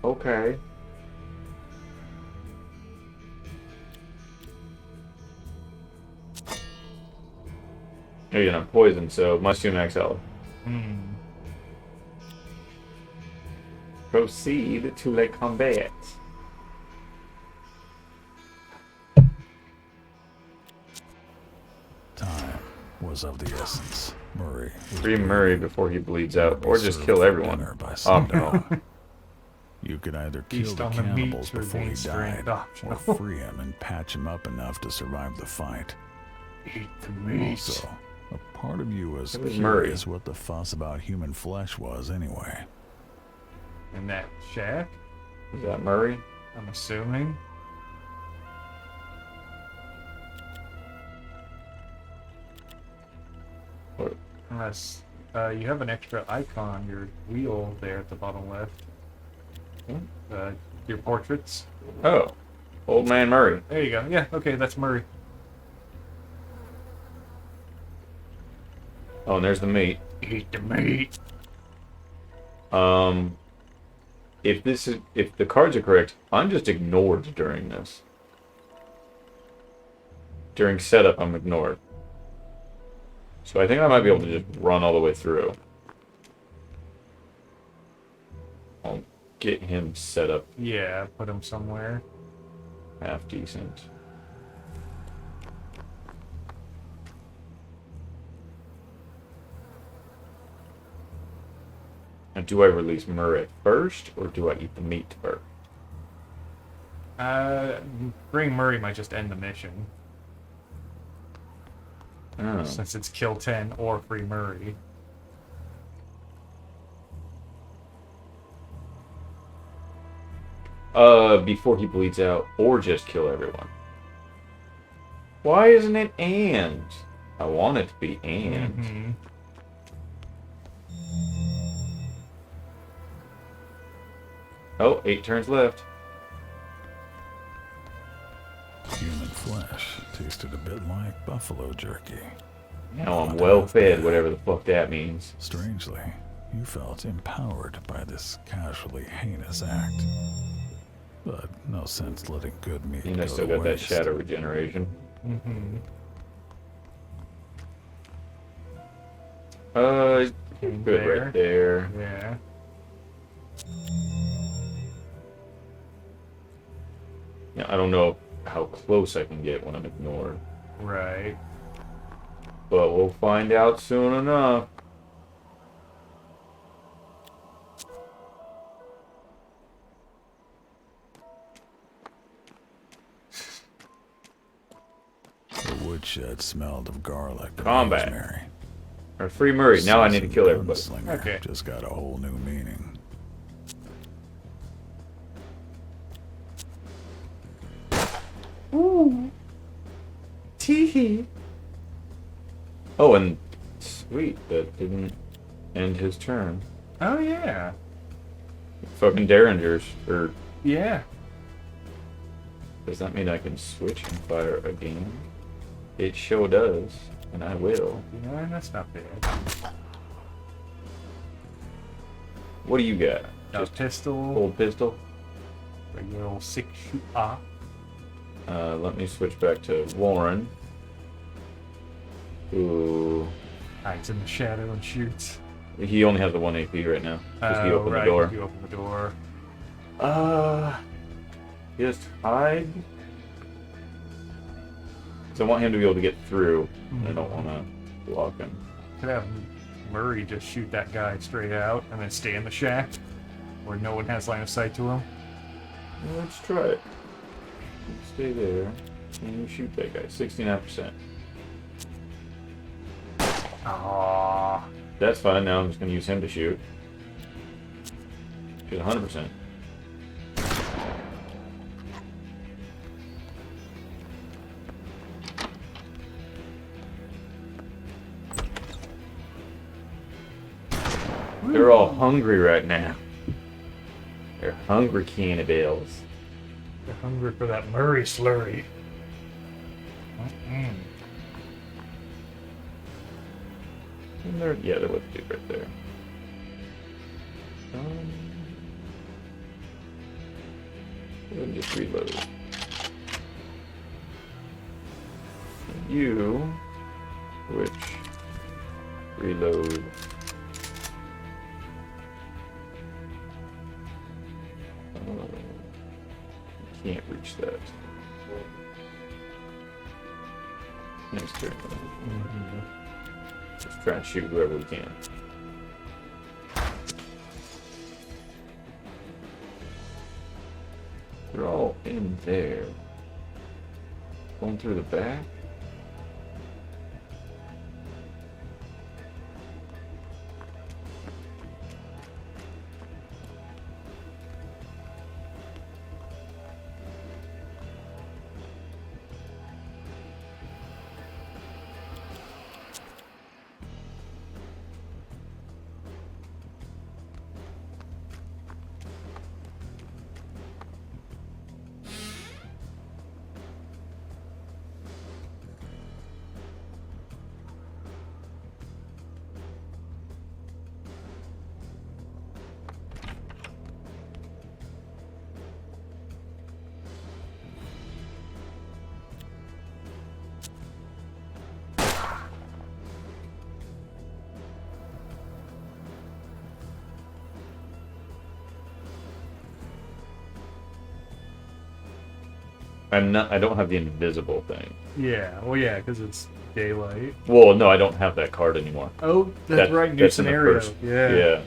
Speaker 3: Okay. Again, I'm poisoned, so must do max health. Proceed to le combat.
Speaker 1: Time was of the essence. Murray.
Speaker 3: Free Murray before he bleeds out, or just kill everyone.
Speaker 1: By
Speaker 3: Oh no.
Speaker 1: You could either kill
Speaker 2: Feast
Speaker 1: the
Speaker 2: on the meat
Speaker 1: cannibals before he
Speaker 2: remains
Speaker 1: died,
Speaker 2: strength optional.
Speaker 1: or free him and patch him up enough to survive the fight.
Speaker 2: Eat the meat.
Speaker 1: Also, a part of you was
Speaker 3: It was Murray.
Speaker 1: curious what the fuss about human flesh was anyway.
Speaker 2: In that shack,
Speaker 3: Is that Murray?
Speaker 2: I'm assuming.
Speaker 3: What?
Speaker 2: Unless you have an extra icon, your wheel there at the bottom left. Your portraits.
Speaker 3: Oh. Old Man Murray.
Speaker 2: There you go. Yeah, okay, that's Murray.
Speaker 3: Oh, and there's the meat.
Speaker 2: Eat the meat.
Speaker 3: If the cards are correct, I'm just ignored during this. During setup, I'm ignored. So I think I might be able to just run all the way through. I'll get him set up
Speaker 2: Yeah, put him somewhere.
Speaker 3: half decent. Now, do I release Murray first, or do I eat the meat first?
Speaker 2: Bring Murray might just end the mission.
Speaker 3: Oh.
Speaker 2: Since it's kill 10 or free Murray.
Speaker 3: Before he bleeds out, or just kill everyone. Why isn't it and? I want it to be and.
Speaker 2: Mhm.
Speaker 3: Oh, 8 turns left.
Speaker 1: Human flesh tasted a bit like buffalo jerky.
Speaker 3: Now I'm well fed, whatever the fuck that means.
Speaker 1: Strangely, you felt empowered by this casually heinous act. But no sense letting good meat
Speaker 3: And
Speaker 1: go
Speaker 3: I still
Speaker 1: to
Speaker 3: got that
Speaker 1: waste.
Speaker 3: shadow regeneration.
Speaker 2: Mhm.
Speaker 3: Good right there.
Speaker 2: Yeah.
Speaker 3: Yeah, I don't know how close I can get when I'm ignored.
Speaker 2: Right.
Speaker 3: But we'll find out soon enough.
Speaker 1: The woodshed smelled of garlic and
Speaker 3: Combat.
Speaker 1: rosemary.
Speaker 3: Or free Murray. Now I need to
Speaker 1: Seasoned
Speaker 3: kill everybody.
Speaker 1: gunslinger
Speaker 2: Okay.
Speaker 1: Just got a whole new meaning.
Speaker 3: Teehee. Oh, and sweet, that didn't end his turn.
Speaker 2: Oh, yeah.
Speaker 3: Fucking Derringers. Or
Speaker 2: Yeah.
Speaker 3: does that mean I can switch and fire again? It sure does, and I will.
Speaker 2: You know, that's not bad.
Speaker 3: What do you got?
Speaker 2: A
Speaker 3: Just
Speaker 2: pistol.
Speaker 3: old pistol?
Speaker 2: Regular old 6-shooter.
Speaker 3: Let me switch back to Warren. Who
Speaker 2: Hides in the shadow and shoots.
Speaker 3: he only has the 1 AP right now. Because he opened
Speaker 2: right,
Speaker 3: the door.
Speaker 2: You open the door.
Speaker 3: Just hide. So I want him to be able to get through. I don't want to block him.
Speaker 2: Could have Murray just shoot that guy straight out and then stay in the shack where no one has line of sight to him.
Speaker 3: Well, let's try it. Stay there. And you shoot that guy. 69%.
Speaker 2: Aww.
Speaker 3: That's fine. Now I'm just going to use him to shoot. Shoot 100%. They're all hungry right now. They're hungry cannibals.
Speaker 2: They're hungry for that Murray slurry.
Speaker 3: And there was a dude right there. Let me just reload. You, which reload. Can't reach that. Next turn. Just try and shoot whoever we can. They're all in there. Going through the back. I don't have the invisible thing.
Speaker 2: Yeah, well, yeah, because it's daylight.
Speaker 3: Well, no, I don't have that card anymore.
Speaker 2: Oh, that's right, new
Speaker 3: that's in the
Speaker 2: scenario.
Speaker 3: first-
Speaker 2: Yeah.
Speaker 3: Yeah.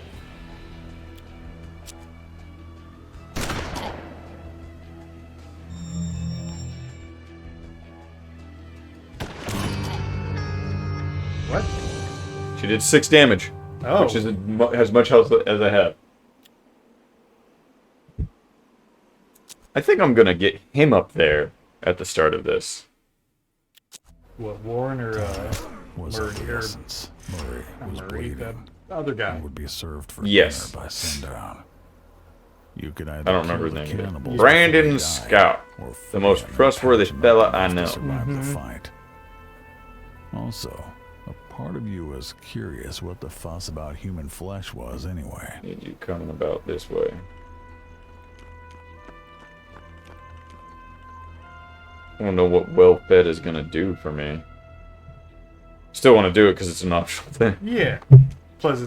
Speaker 2: What?
Speaker 3: She did 6 damage,
Speaker 2: Oh.
Speaker 3: which is as much health as I have. I think I'm gonna get him up there at the start of this.
Speaker 2: What, Warren or
Speaker 1: Was
Speaker 2: Murray?
Speaker 1: of the
Speaker 2: Or
Speaker 1: essence. Murray
Speaker 2: not
Speaker 1: was
Speaker 2: Murray, the
Speaker 1: waiting
Speaker 2: other guy.
Speaker 1: and would be served for
Speaker 3: Yes.
Speaker 1: dinner by sundown. You could either
Speaker 3: I don't remember his
Speaker 1: kill the
Speaker 3: name.
Speaker 1: cannibals
Speaker 3: Brandon
Speaker 1: before they
Speaker 3: Scout,
Speaker 1: die, or
Speaker 3: the
Speaker 1: free
Speaker 3: most
Speaker 1: them and
Speaker 3: trustworthy
Speaker 1: patch them
Speaker 3: fella
Speaker 1: up
Speaker 3: I
Speaker 1: to
Speaker 3: know.
Speaker 1: survive the
Speaker 2: Mhm.
Speaker 1: fight. Also, a part of you is curious what the fuss about human flesh was anyway.
Speaker 3: Need you coming about this way. I don't know what well-fed is gonna do for me. Still want to do it because it's an optional thing.
Speaker 2: Yeah. Plus,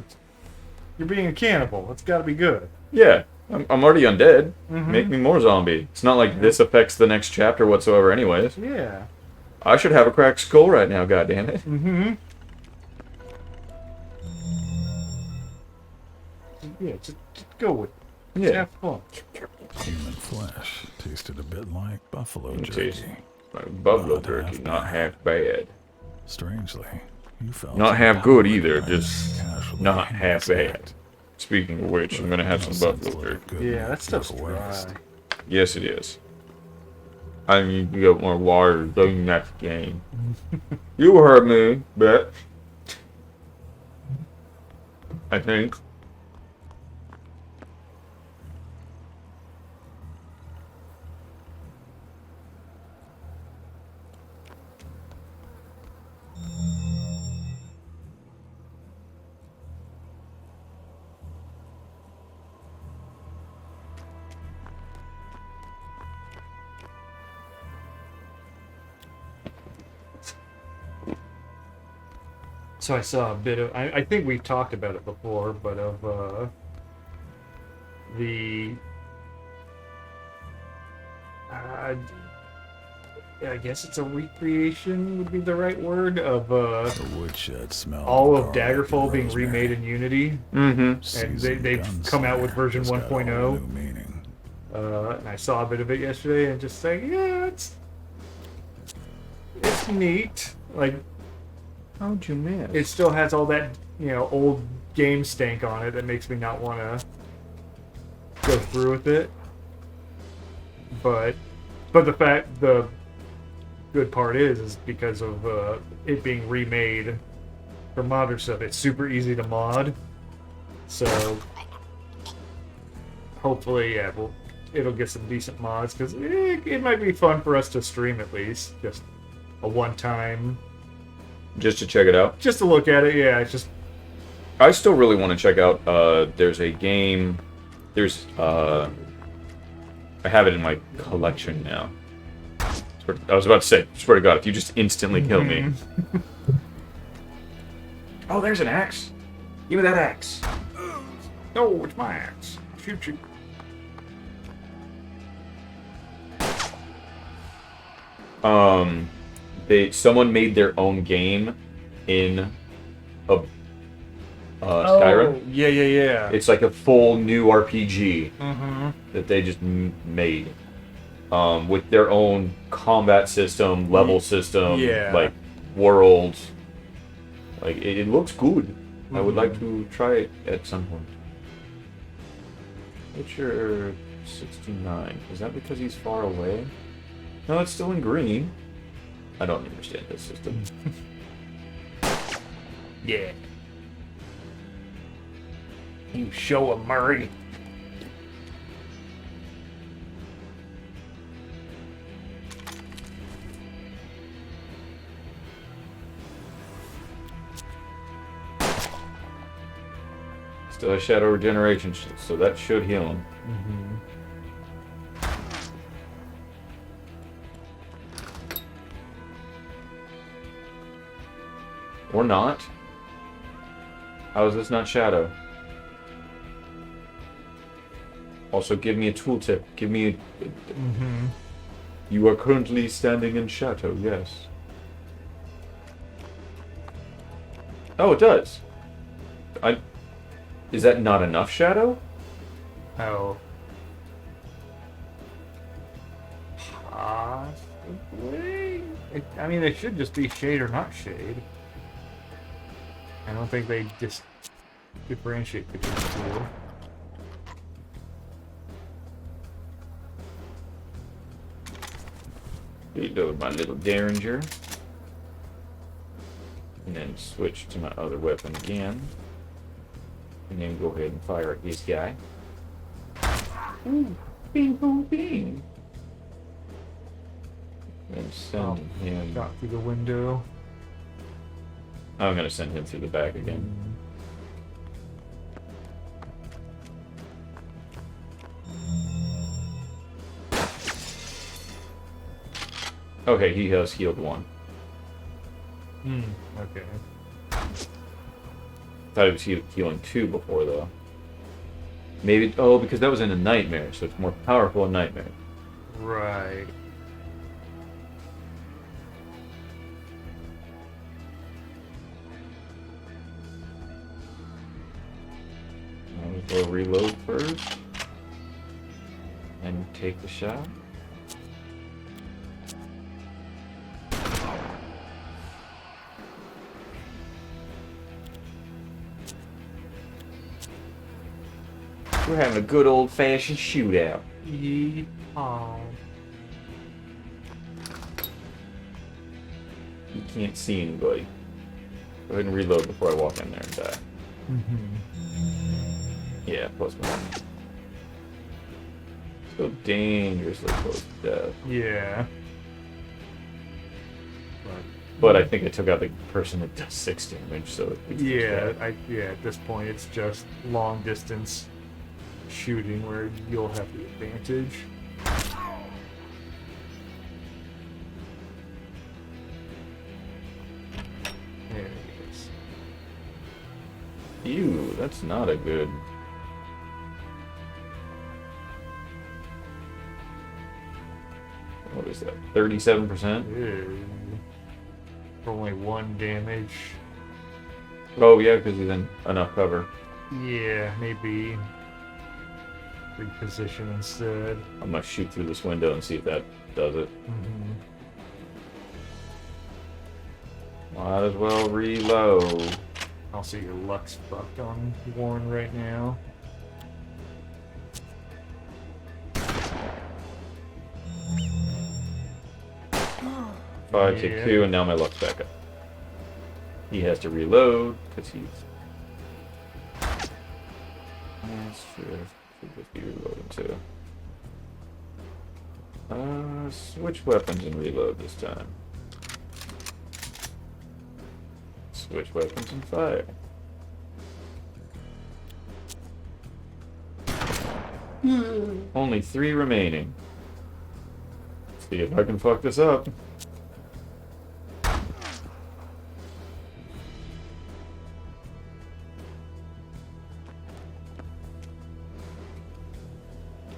Speaker 2: you're being a cannibal. It's got to be good.
Speaker 3: Yeah, I'm already undead.
Speaker 2: Mhm.
Speaker 3: Make me more zombie. It's not like this affects the next chapter whatsoever anyways.
Speaker 2: Yeah.
Speaker 3: I should have a cracked skull right now, goddammit.
Speaker 2: Mm-hmm. Yeah, just go with it. Just
Speaker 3: Yeah.
Speaker 2: have fun.
Speaker 1: Human flesh tasted a bit like buffalo
Speaker 3: It
Speaker 1: jerky.
Speaker 3: tastes like buffalo
Speaker 1: Not
Speaker 3: turkey,
Speaker 1: half
Speaker 3: not
Speaker 1: bad.
Speaker 3: half bad.
Speaker 1: Strangely, you felt
Speaker 3: Not
Speaker 1: some
Speaker 3: half
Speaker 1: power
Speaker 3: good either,
Speaker 1: behind
Speaker 3: just
Speaker 1: this casually
Speaker 3: not half bad.
Speaker 1: act.
Speaker 3: Speaking of which, I'm gonna have
Speaker 1: No
Speaker 3: some
Speaker 1: sense
Speaker 3: buffalo
Speaker 1: let a
Speaker 3: turkey.
Speaker 1: good
Speaker 2: Yeah,
Speaker 1: meal
Speaker 2: that stuff's
Speaker 1: go to
Speaker 2: dry.
Speaker 1: waste.
Speaker 3: Yes, it is. I need to get more water during that game. You heard me, bet. I think.
Speaker 2: So I saw a bit of. I think we've talked about it before, but of the. I guess it's a recreation would be the right word of
Speaker 1: The woodshed smell.
Speaker 2: all of Daggerfall being remade in Unity,
Speaker 3: Mm-hmm.
Speaker 2: and they've come out with version 1.0.
Speaker 1: New meaning.
Speaker 2: And I saw a bit of it yesterday, and just saying, yeah, it's neat. Like,
Speaker 3: How'd you miss?
Speaker 2: it still has all that old game stank on it that makes me not want to go through with it. But the good part is because of it being remade for modern stuff, it's super easy to mod. So hopefully, yeah, it'll get some decent mods because it might be fun for us to stream at least, just a one-time,
Speaker 3: Just to check it out.
Speaker 2: just to look at it. Yeah, it's just
Speaker 3: I still really want to check out. There's a game. There's I have it in my collection now. I was about to say, swear to God, if you just instantly kill me. Oh, there's an axe. Give me that axe.
Speaker 2: no, it's my axe. Shoot you.
Speaker 3: Someone made their own game in a Skyrim.
Speaker 2: Oh, yeah.
Speaker 3: It's like a full new RPG
Speaker 2: Mm-hmm.
Speaker 3: that they just made with their own combat system, level system,
Speaker 2: Yeah.
Speaker 3: like worlds. Like it looks good. I would like to try it at some point. Witcher 69. Is that because he's far away? No, it's still in green. I don't understand this system.
Speaker 2: Yeah. You show him, Murray.
Speaker 3: Still has shadow regeneration, so that should heal him. Or not. How is this not shadow? Also, give me a tooltip. Give me a... You are currently standing in shadow, yes. Oh, it does. Is that not enough shadow?
Speaker 2: Oh. Possibly. I mean, they should just be shade or not shade. I don't think they just differentiate between the two.
Speaker 3: Reload my little derringer. And then switch to my other weapon again. And then go ahead and fire at this guy. Ooh, bing boom bing. And send him.
Speaker 2: Got through the window.
Speaker 3: I'm gonna send him through the back again. Okay, he has healed one.
Speaker 2: Okay.
Speaker 3: Thought he was healing two before though. Maybe because that was in a nightmare, so it's more powerful in nightmare.
Speaker 2: Right.
Speaker 3: I'll go reload first. And take the shot. We're having a good old-fashioned shootout.
Speaker 2: Yeehaw.
Speaker 3: You can't see anybody. Go ahead and reload before I walk in there and die. Yeah, plus one. Still dangerously close to death.
Speaker 2: Yeah.
Speaker 3: But I think I took out the person that does 6 damage, so it's
Speaker 2: Yeah, at this point it's just long distance shooting where you'll have the advantage. There it is.
Speaker 3: Ew, that's not a good... What is that? 37%?
Speaker 2: Ew. For only 1 damage.
Speaker 3: Oh yeah, because he's in enough cover.
Speaker 2: Yeah, maybe reposition instead.
Speaker 3: I'm gonna shoot through this window and see if that does it. Might as well reload.
Speaker 2: Also, your luck's fucked on Warren right now.
Speaker 3: 5 to 2, and now my luck's back up. He has to reload because he's... That's Should just be reloading too. Switch weapons and reload this time. Switch weapons and fire. Only 3 remaining. See if I can fuck this up.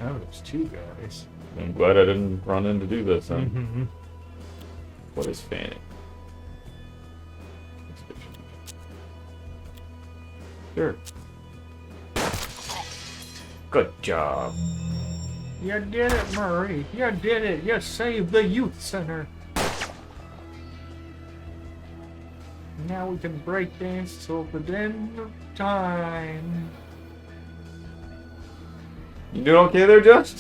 Speaker 2: Oh, there's 2 guys.
Speaker 3: I'm glad I didn't run in to do this then.
Speaker 2: Mm-hmm.
Speaker 3: What is fanning? Sure. Good job.
Speaker 2: You did it, Murray. You did it. You saved the youth center. Now we can break dance till the end of time.
Speaker 3: You doing okay there, Josh?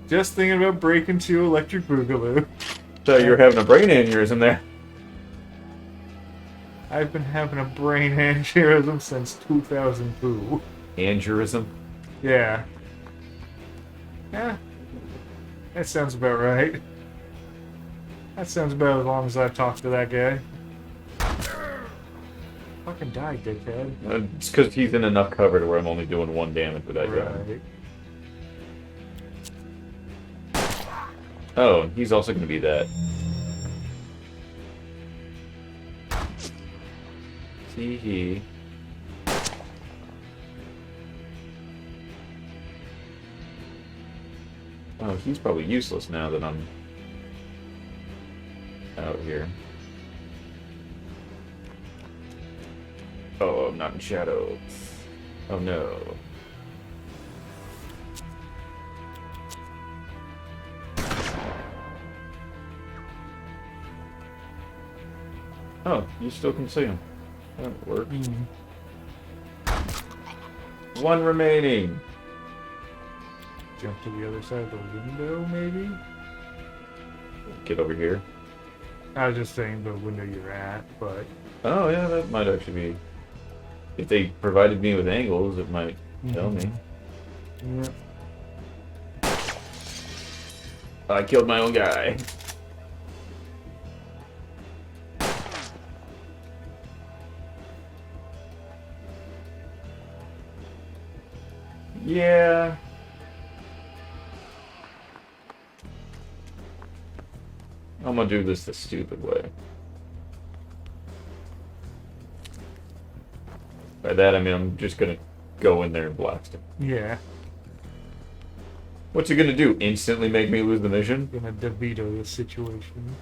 Speaker 2: Just thinking about breaking 2 electric boogaloo.
Speaker 3: Thought you were having a brain aneurysm there.
Speaker 2: I've been having a brain aneurysm since 2002.
Speaker 3: Aneurysm?
Speaker 2: Yeah. Yeah. That sounds about right. That sounds about as long as I've talked to that guy. Fucking die, dickhead.
Speaker 3: It's because he's in enough cover to where I'm only doing 1 damage with that guy.
Speaker 2: Right.
Speaker 3: Oh, he's also going to be that. See he. Oh, he's probably useless now that I'm out here. Oh, I'm not in shadow. Oh no. Oh, you still can see him. That works. 1 remaining.
Speaker 2: Jump to the other side of the window, maybe?
Speaker 3: Get over here.
Speaker 2: I was just saying the window you're at, but...
Speaker 3: Oh yeah, that might actually be... If they provided me with angles, it might tell me.
Speaker 2: Yeah.
Speaker 3: I killed my own guy. Yeah. I'm gonna do this the stupid way. By that I mean I'm just gonna go in there and blast him.
Speaker 2: Yeah.
Speaker 3: What's he gonna do? Instantly make me lose the mission?
Speaker 2: Gonna DeVito the situation.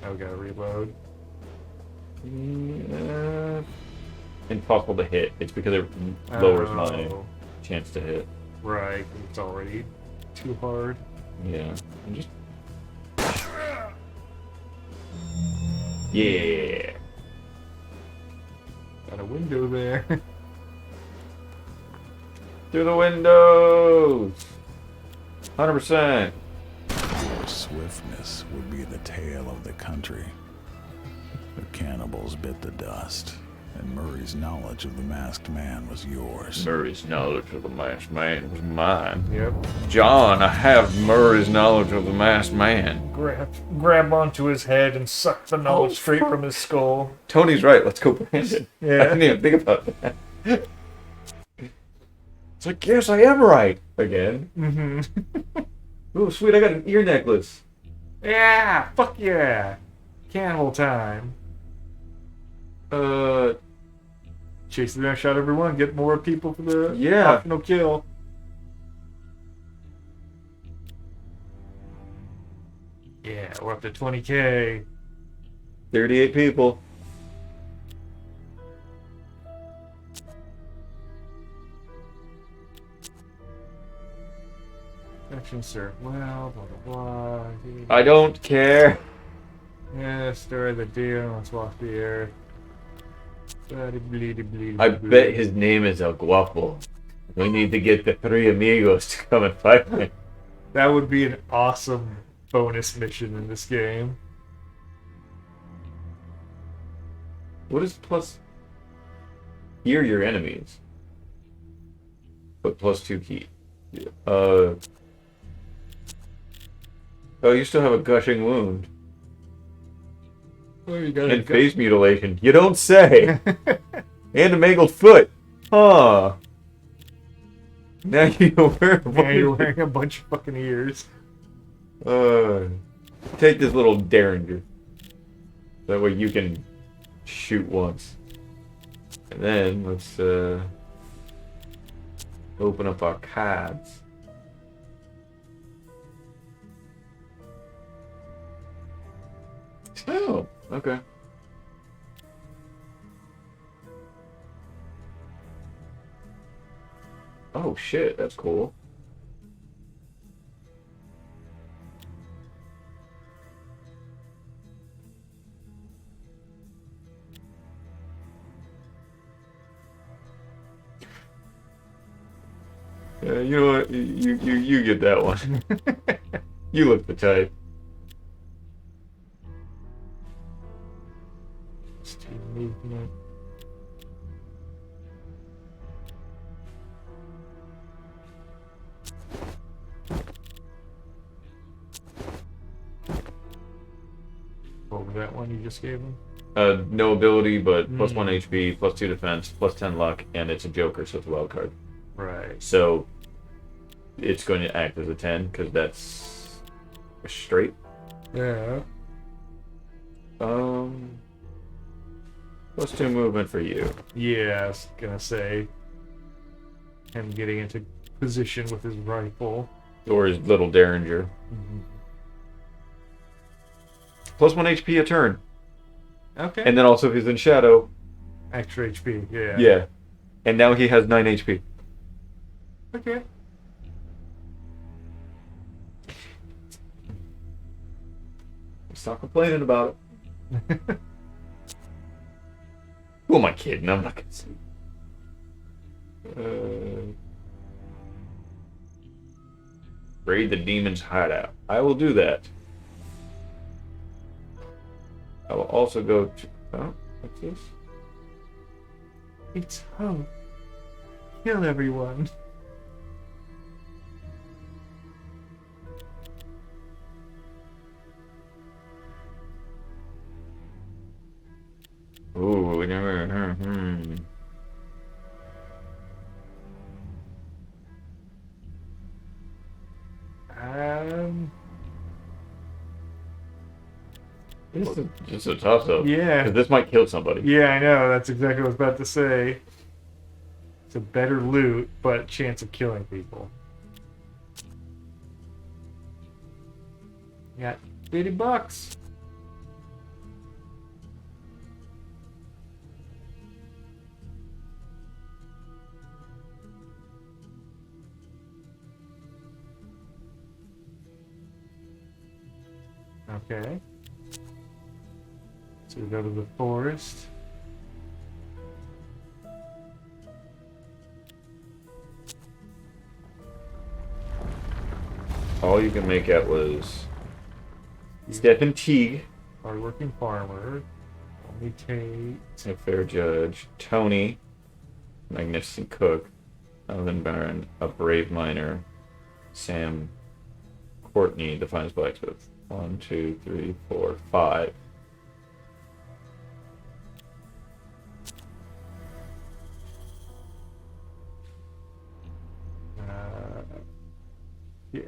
Speaker 2: Oh, gotta reload.
Speaker 3: Yeah. Impossible to hit. It's because it lowers my chance to hit.
Speaker 2: Right, it's already too hard.
Speaker 3: Yeah. I'm just... Yeah.
Speaker 2: Got a window there.
Speaker 3: Through the windows! 100%.
Speaker 1: Your swiftness would be the tale of the country. The cannibals bit the dust, and Murray's knowledge of the masked man was yours.
Speaker 3: Murray's knowledge of the masked man was mine.
Speaker 2: Yep.
Speaker 3: John, I have Murray's knowledge of the masked man.
Speaker 2: Grab onto his head and suck the knowledge straight from his skull.
Speaker 3: Tony's right, let's go Brandon.
Speaker 2: Yeah.
Speaker 3: I didn't even think about that. It's like, yes, I am right. Again.
Speaker 2: Mm-hmm.
Speaker 3: Ooh, sweet, I got an ear necklace.
Speaker 2: Yeah! Fuck yeah! Cannibal time. Chase the down, shot everyone, get more people for the optional kill. Yeah, we're up to 20k.
Speaker 3: 38 people.
Speaker 2: Action serve well, blah blah blah.
Speaker 3: I don't care.
Speaker 2: Yeah, stir the deal, let's walk the earth.
Speaker 3: I bet his name is El Guapo. We need to get the 3 amigos to come and fight me.
Speaker 2: That would be an awesome bonus mission in this game.
Speaker 3: What is plus? Hear your enemies. but +2 heat. Yeah. Oh, you still have a gushing wound.
Speaker 2: Oh, you got
Speaker 3: And face mutilation. You don't say! And a mangled foot! Huh. Now you're
Speaker 2: wearing a bunch of fucking ears.
Speaker 3: Take this little derringer. That way you can shoot once. And then let's open up our cards. Oh, okay. Oh shit, that's cool. You know what? You get that one. You look the type.
Speaker 2: Steam movement. What was that one you just gave him?
Speaker 3: No ability, but +1 HP, +2 defense, +10 luck, and it's a Joker, so it's a wild card.
Speaker 2: Right.
Speaker 3: So it's going to act as a 10 because that's a straight.
Speaker 2: Yeah.
Speaker 3: +2 movement for you.
Speaker 2: Yeah, I was gonna say him getting into position with his rifle.
Speaker 3: Or his little derringer. +1 HP a turn.
Speaker 2: Okay.
Speaker 3: And then also if he's in shadow.
Speaker 2: Extra HP, yeah.
Speaker 3: Yeah. And now he has 9 HP.
Speaker 2: Okay.
Speaker 3: Stop complaining about it. Who am I kidding? I'm not gonna see. Raid the demon's hideout. I will do that. I will also go to... Oh, what's this?
Speaker 2: It's hope. Kill everyone.
Speaker 3: Ooh, This is just a toss-up.
Speaker 2: Yeah.
Speaker 3: Because this might kill somebody.
Speaker 2: Yeah, I know. That's exactly what I was about to say. It's a better loot, but chance of killing people. You got $50. Okay. So we go to the forest.
Speaker 3: All you can make out was Stephen Teague,
Speaker 2: Hardworking farmer. Only Tate.
Speaker 3: a fair judge, Tony, magnificent cook, Elvin Baron, a brave miner, Sam Courtney, the finest blacksmith. 1, 2, 3, 4, 5.
Speaker 2: Yeah.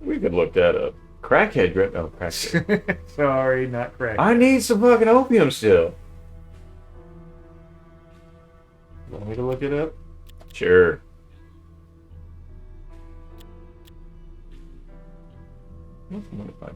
Speaker 3: We could look that up. Crackhead grip. Oh, crackhead.
Speaker 2: Sorry, not crack.
Speaker 3: I need some fucking opium still.
Speaker 2: Want me to look it up?
Speaker 3: Sure. Let's modify it.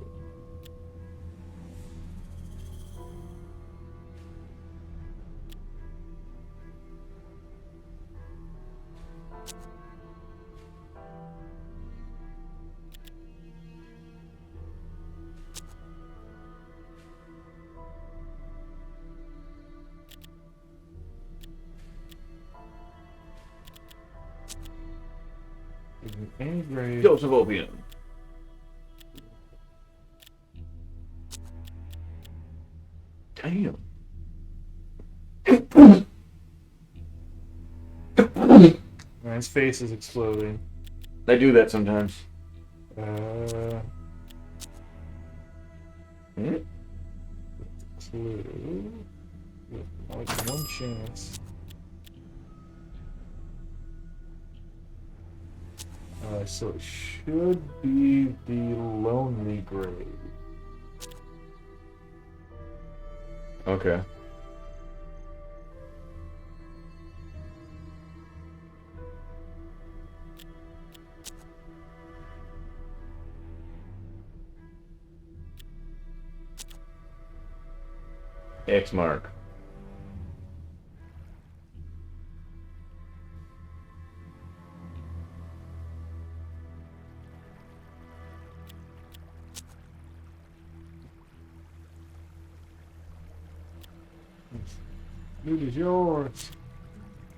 Speaker 2: Any grade.
Speaker 3: Dose of opium. Damn.
Speaker 2: I his face is exploding.
Speaker 3: They do that sometimes. Hmm?
Speaker 2: Clue. With like one chance. So it should be the Lonely Grave.
Speaker 3: Okay. X mark.
Speaker 2: Loot is yours.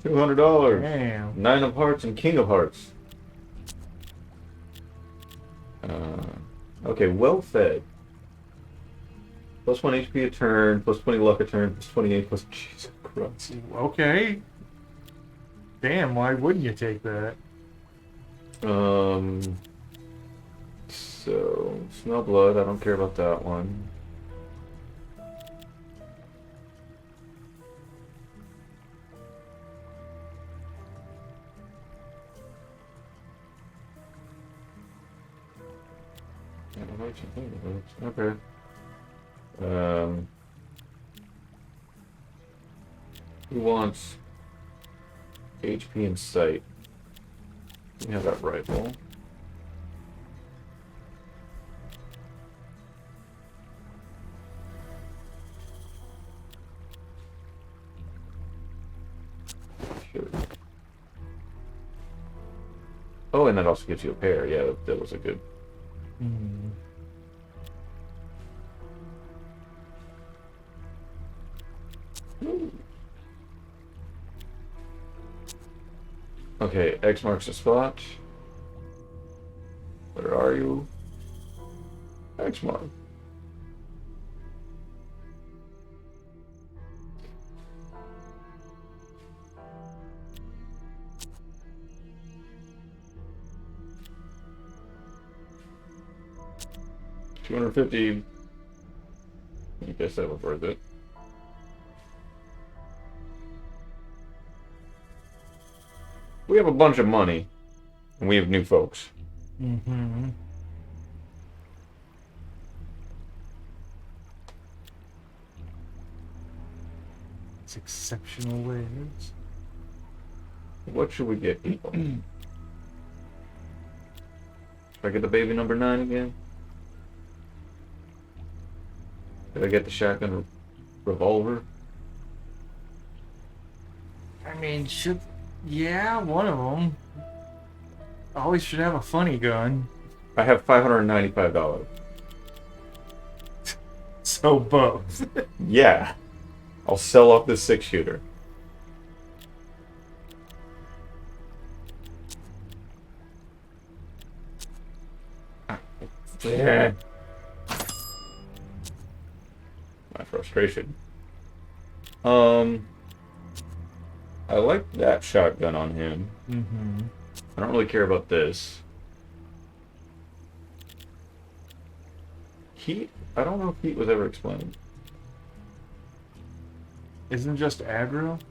Speaker 3: $200.
Speaker 2: Damn.
Speaker 3: 9 of Hearts and King of Hearts. Okay, well fed. Plus 1 HP a turn, plus 20 luck a turn, plus 28 plus... Jesus Christ.
Speaker 2: Okay. Damn, why wouldn't you take that?
Speaker 3: So, smell blood, I don't care about that one. Okay. Who wants HP and sight? We have that rifle. Sure. Oh, and that also gives you a pair. Yeah, that was a good. Okay, X marks the spot. Where are you? X mark. $250. I guess that was worth it. We have a bunch of money, and we have new folks.
Speaker 2: Mm-hmm. It's exceptional wares.
Speaker 3: What should we get people? Should I get the baby number 9 again? Did I get the shotgun revolver?
Speaker 2: I mean, yeah, one of them. Always should have a funny gun.
Speaker 3: I have $595.
Speaker 2: So both.
Speaker 3: Yeah. I'll sell off this 6-shooter. Yeah. My frustration. I like that shotgun on him.
Speaker 2: Mm-hmm.
Speaker 3: I don't really care about this. Heat? I don't know if heat was ever explained.
Speaker 2: Isn't just aggro?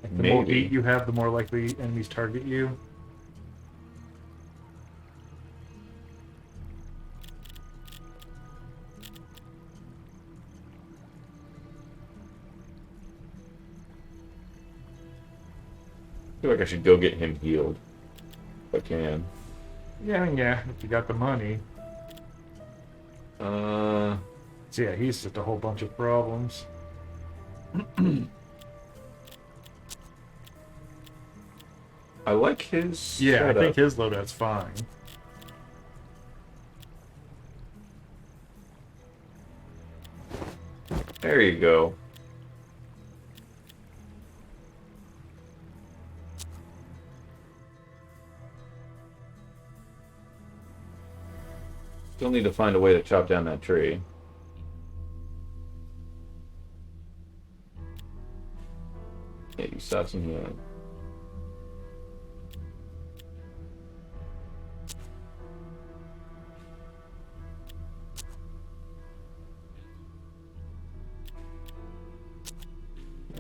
Speaker 2: Like the
Speaker 3: Maybe.
Speaker 2: more heat you have, the more likely enemies target you.
Speaker 3: I feel like I should go get him healed. If I can.
Speaker 2: Yeah, I mean, yeah, if you got the money. So yeah, he's just a whole bunch of problems.
Speaker 3: I like his
Speaker 2: Yeah,
Speaker 3: setup.
Speaker 2: I think his loadout's fine.
Speaker 3: There you go. Still need to find a way to chop down that tree. Yeah, you saw some healing.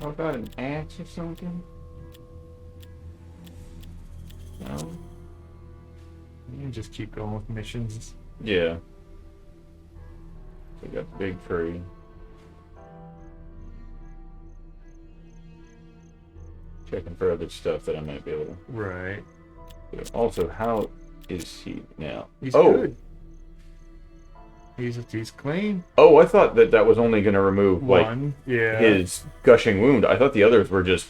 Speaker 3: How about an axe or something? No?
Speaker 2: You can just keep going with missions.
Speaker 3: Yeah. So we got the big furry. Checking for other stuff that I might be able to.
Speaker 2: Right.
Speaker 3: Also, how is he now?
Speaker 2: He's good. He's clean.
Speaker 3: Oh, I thought that was only going to remove
Speaker 2: One, yeah.
Speaker 3: his gushing wound. I thought the others were just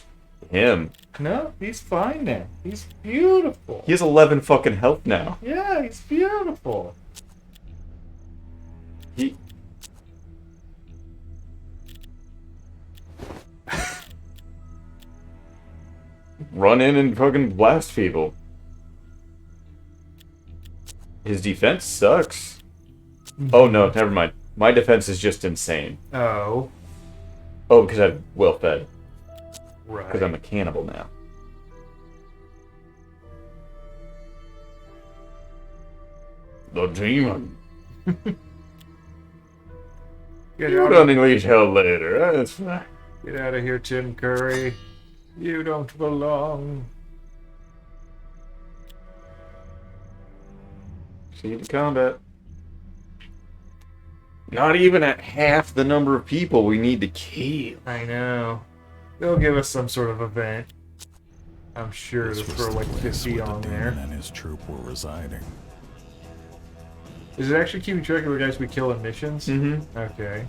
Speaker 3: him.
Speaker 2: No, he's fine now. He's beautiful.
Speaker 3: He has 11 fucking health now.
Speaker 2: Yeah, he's beautiful.
Speaker 3: He. Run in and fucking blast people. His defense sucks. Oh no, never mind. My defense is just insane.
Speaker 2: Oh.
Speaker 3: Oh, because I'm well fed.
Speaker 2: Right.
Speaker 3: Because I'm a cannibal now. The demon. You don't unleash hell later. That's fine.
Speaker 2: Get out of here, Tim Curry. You don't belong.
Speaker 3: See to combat. Not even at half the number of people we need to kill.
Speaker 2: I know. They'll give us some sort of event. I'm sure to
Speaker 1: This was
Speaker 2: throw
Speaker 1: the
Speaker 2: like
Speaker 1: place
Speaker 2: 50
Speaker 1: where the
Speaker 2: on
Speaker 1: demon
Speaker 2: there.
Speaker 1: and his troop were residing.
Speaker 2: Is it actually keeping track of the guys we kill in missions?
Speaker 3: Mm-hmm.
Speaker 2: Okay.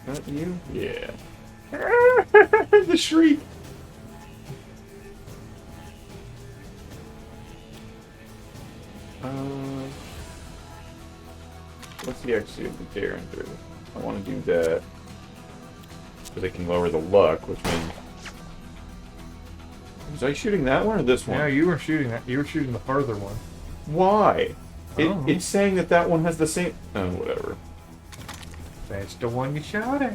Speaker 3: Not you? Yeah. The shriek. What's the actually the daring through? I want to do that. So they can lower the luck, which means... Was I shooting that one or this one?
Speaker 2: No, you were shooting that. You were shooting the farther one.
Speaker 3: Why?
Speaker 2: Oh.
Speaker 3: It's saying that one has the same... Oh, whatever.
Speaker 2: That's the one you shot at.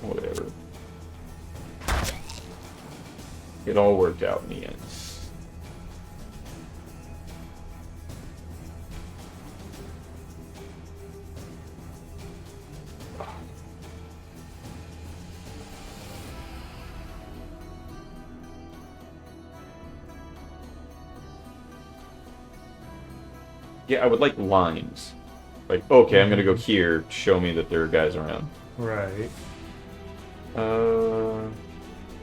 Speaker 3: Whatever. It all worked out in the end. Yeah, I would like lines. Like, okay, I'm gonna go here, show me that there are guys around.
Speaker 2: Right.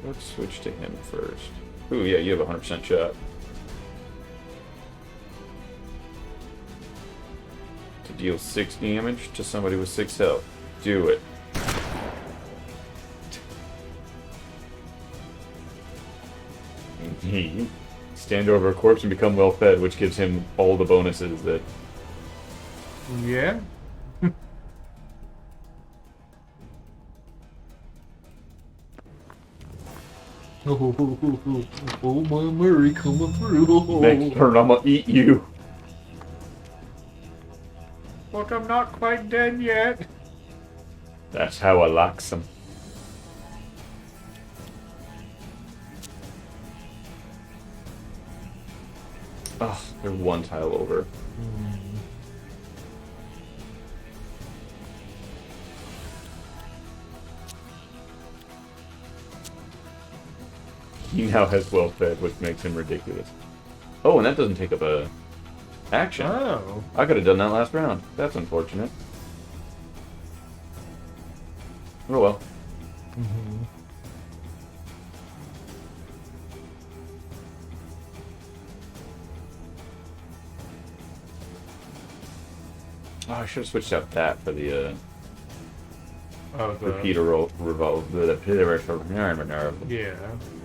Speaker 3: Let's switch to him first. Ooh, yeah, you have 100% shot. To deal 6 damage to somebody with 6 health. Do it. Stand over a corpse and become well fed, which gives him all the bonuses that...
Speaker 2: Yeah. Oh, my Murray coming through.
Speaker 3: Next turn, I'm gonna eat you.
Speaker 2: But I'm not quite dead yet.
Speaker 3: That's how I likes them. Oh, they're one tile over. He now has well fed, which makes him ridiculous. Oh, and that doesn't take up a action.
Speaker 2: Oh.
Speaker 3: I could have done that last round. That's unfortunate. Oh well.
Speaker 2: Mm-hmm.
Speaker 3: Oh, I should have switched out that for the
Speaker 2: Oh, the...
Speaker 3: repeater revolver.
Speaker 2: Yeah.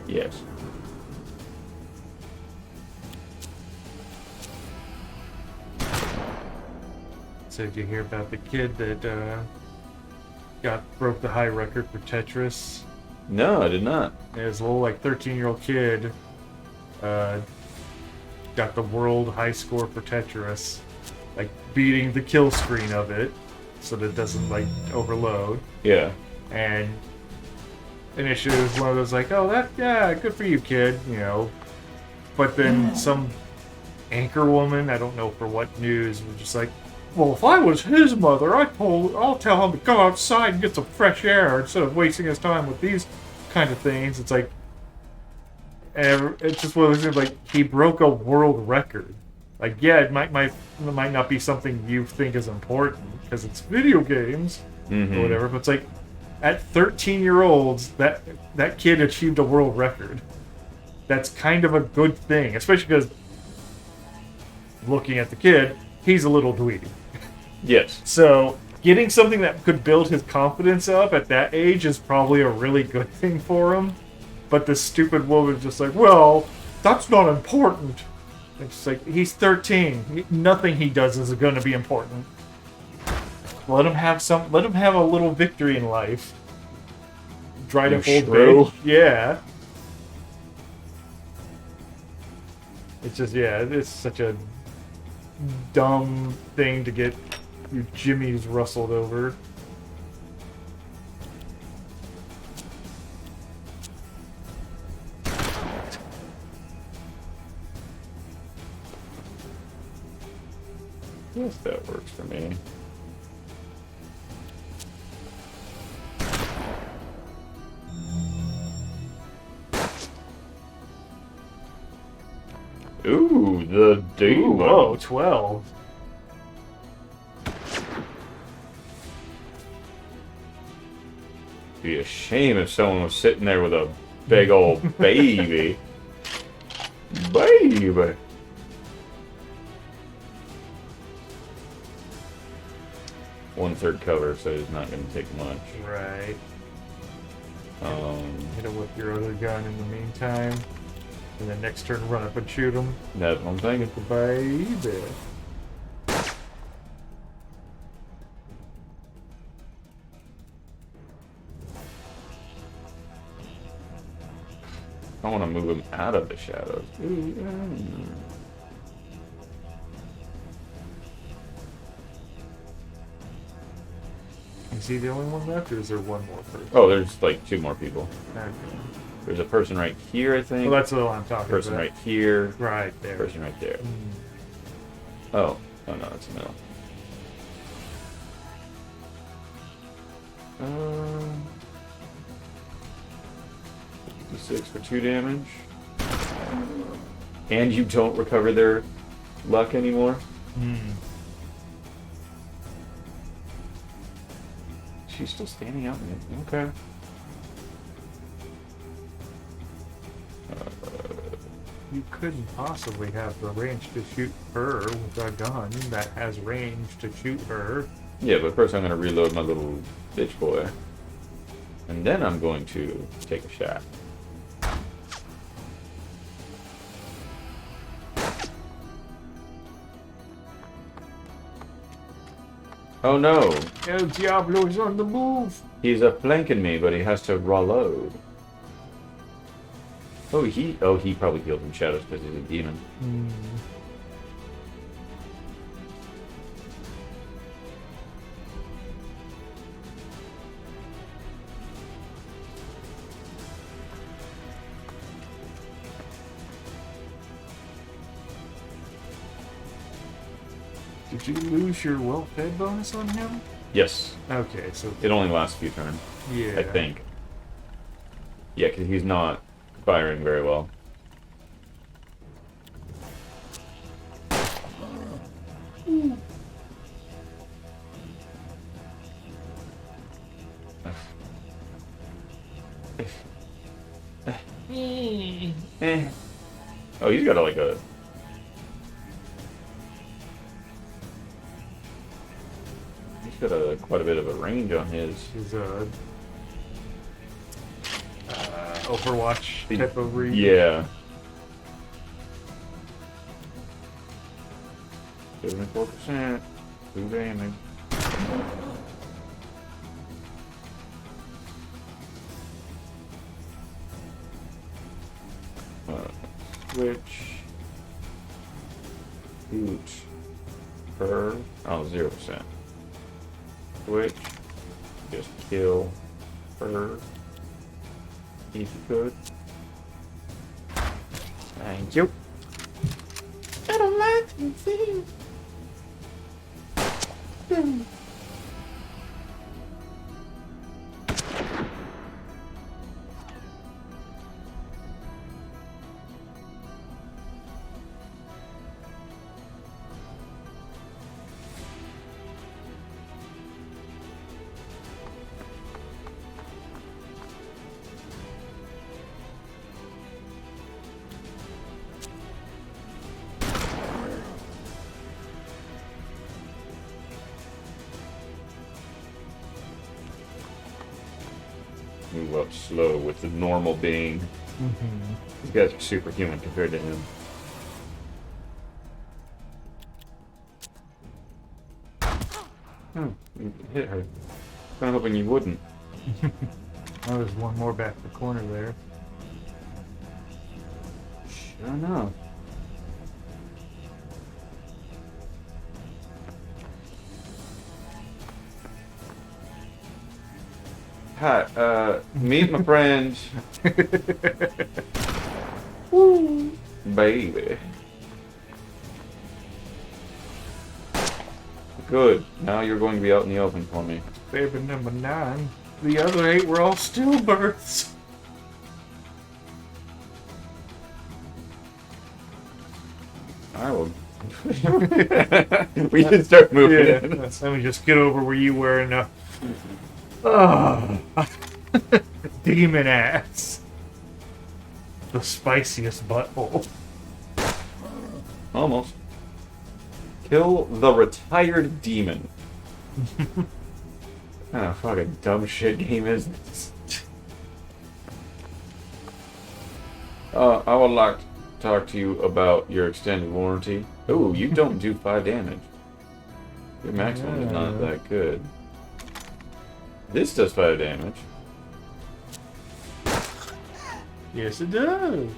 Speaker 3: Yes.
Speaker 2: So did you hear about the kid that broke the high record for Tetris?
Speaker 3: No, I did not.
Speaker 2: It was a little like 13-year-old kid. Got the world high score for Tetris, like beating the kill screen of it, so that it doesn't like overload.
Speaker 3: Yeah.
Speaker 2: And initially it was one of those like, oh, that, yeah, good for you, kid, you know. But then some anchor woman, I don't know for what news, was just like, well, if I was his mother, I'll tell him to go outside and get some fresh air instead of wasting his time with these kind of things. It's like, and it's just one of those things, like, he broke a world record. Like, yeah, it might not be something you think is important because it's video games or whatever, but it's like, at 13-year-olds, that kid achieved a world record. That's kind of a good thing, especially because, looking at the kid, he's a little dweeby.
Speaker 3: Yes.
Speaker 2: So, getting something that could build his confidence up at that age is probably a really good thing for him. But the stupid woman's just like, well, that's not important. It's like, he's 13. Nothing he does is going to be important. Let him have a little victory in life. Dried up old bitch. Yeah. It's just, yeah, it's such a dumb thing to get your jimmies rustled over.
Speaker 3: Yes, that works for me. Ooh, the demon.
Speaker 2: Ooh, whoa, 12.
Speaker 3: Be a shame if someone was sitting there with a big old baby. Baby. 1/3 cover, so it's not going to take much.
Speaker 2: Right. Hit him with your other gun in the meantime. And then next turn, run up and shoot him.
Speaker 3: That's what I'm thinking.
Speaker 2: Baby.
Speaker 3: I want to move him out of the shadows.
Speaker 2: Is he the only one left, or is there one more person?
Speaker 3: Oh, there's like 2 more people.
Speaker 2: Okay.
Speaker 3: There's a person right here, I think.
Speaker 2: Well, that's the one I'm talking
Speaker 3: Person
Speaker 2: about.
Speaker 3: right here.
Speaker 2: Right there.
Speaker 3: Person right there. Oh no, that's the middle. 6 for 2 damage. And you don't recover their luck anymore? She's still standing out in it. Okay.
Speaker 2: You couldn't possibly have the range to shoot her with a gun that has range to shoot her.
Speaker 3: Yeah, but first I'm going to reload my little bitch boy. And then I'm going to take a shot. Oh no!
Speaker 2: El Diablo's on the move!
Speaker 3: He's flanking me, but he has to reload. Oh, he probably healed from shadows because he's a demon.
Speaker 2: Did you lose your well-fed bonus on him?
Speaker 3: Yes.
Speaker 2: Okay, so...
Speaker 3: It only lasts a few turns.
Speaker 2: Yeah.
Speaker 3: I think. Yeah, because he's not firing very well. Oh, he's got like a... He's got quite a bit of a range on his.
Speaker 2: He's Overwatch type of read.
Speaker 3: Yeah. 74%. 2 damage. Switch. Shoot. Her. Oh, 0%. Switch. Just kill her. If you could. Thank you.
Speaker 2: I don't like to see.
Speaker 3: Move up slow with the normal being. These guys are superhuman compared to him. Oh, you hit her. Kind of hoping you wouldn't.
Speaker 2: Oh, there's one more back in the corner there.
Speaker 3: Sure enough. Hi, meet my friend. Woo, baby. Good. Now you're going to be out in the open for me.
Speaker 2: Baby number 9. The other 8 were all stillbirths.
Speaker 3: I will. We can start moving.
Speaker 2: Yeah.
Speaker 3: In.
Speaker 2: Let me just get over where you were and oh. Demon ass. The spiciest butthole.
Speaker 3: Almost. Kill the retired demon. What kind of fucking dumb shit game is this? I would like to talk to you about your extended warranty. Ooh, you don't do 5 damage. Your maximum is not that good. This does 5 damage.
Speaker 2: Yes, it does.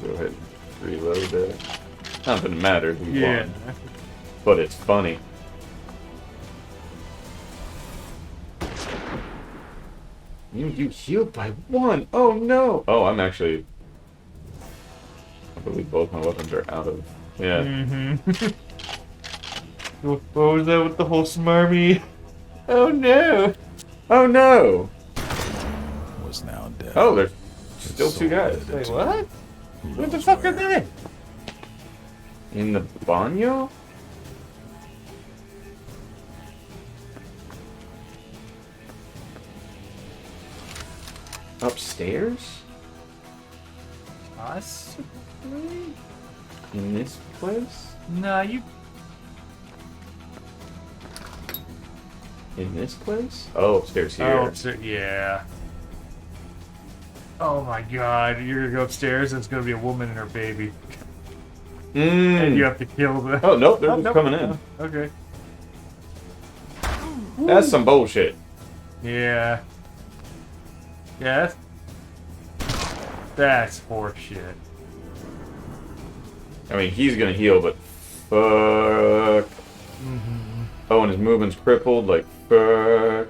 Speaker 3: Go ahead and reload that. Nothing matters. We
Speaker 2: Yeah.
Speaker 3: won. But it's funny. You healed by 1. Oh no. Oh, I'm actually. I believe both my weapons are out of. Yeah.
Speaker 2: Mm-hmm. What was that with the whole smarmy? Oh no.
Speaker 3: Oh no.
Speaker 1: Was now dead.
Speaker 3: Oh, there's still 2 guys.
Speaker 2: Wait, what?
Speaker 1: Who
Speaker 2: What the
Speaker 1: knows
Speaker 2: fuck are
Speaker 1: where.
Speaker 2: they?
Speaker 3: In the banyo? Upstairs?
Speaker 2: Possibly?
Speaker 3: In this place?
Speaker 2: Nah, you.
Speaker 3: In this place? Oh, upstairs here.
Speaker 2: Oh, so, yeah. Oh my god, you're gonna go upstairs and it's gonna be a woman and her baby. And you have to kill them.
Speaker 3: Oh, nope, they're
Speaker 2: Oh,
Speaker 3: just
Speaker 2: nope.
Speaker 3: coming in.
Speaker 2: Okay.
Speaker 3: That's some bullshit.
Speaker 2: Yeah. Yeah, that's horseshit.
Speaker 3: I mean, he's gonna heal, but fuck.
Speaker 2: Mm-hmm.
Speaker 3: Oh, and his movement's crippled, like fuck.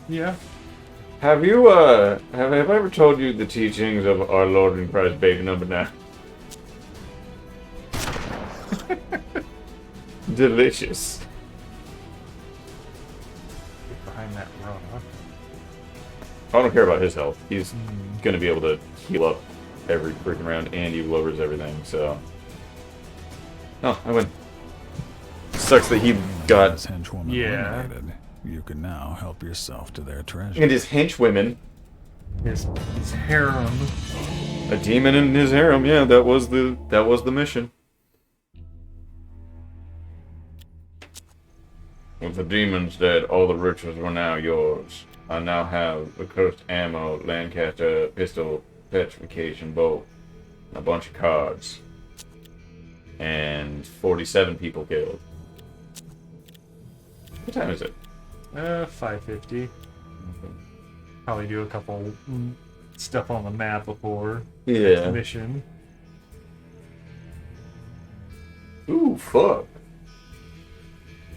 Speaker 2: Yeah.
Speaker 3: Have you, have I ever told you the teachings of our Lord and Christ, baby number 9? Delicious.
Speaker 2: Get behind that rock.
Speaker 3: I don't care about his health. He's gonna be able to heal up every freaking round, and he lowers everything, so. Oh, I win. Sucks that he got.
Speaker 1: As henchwoman
Speaker 2: Yeah.
Speaker 1: eliminated, you can now help yourself to their treasure.
Speaker 3: And his henchwomen.
Speaker 2: His harem.
Speaker 3: A demon in his harem, yeah, that was the mission. With the demons dead, all the riches were now yours. I now have the cursed ammo, Lancaster pistol, petrification bolt, and a bunch of cards. And 47 people killed. What time is it?
Speaker 2: 550.
Speaker 3: Okay.
Speaker 2: Probably do a couple stuff on the map before
Speaker 3: Yeah.
Speaker 2: mission.
Speaker 3: Ooh, fuck.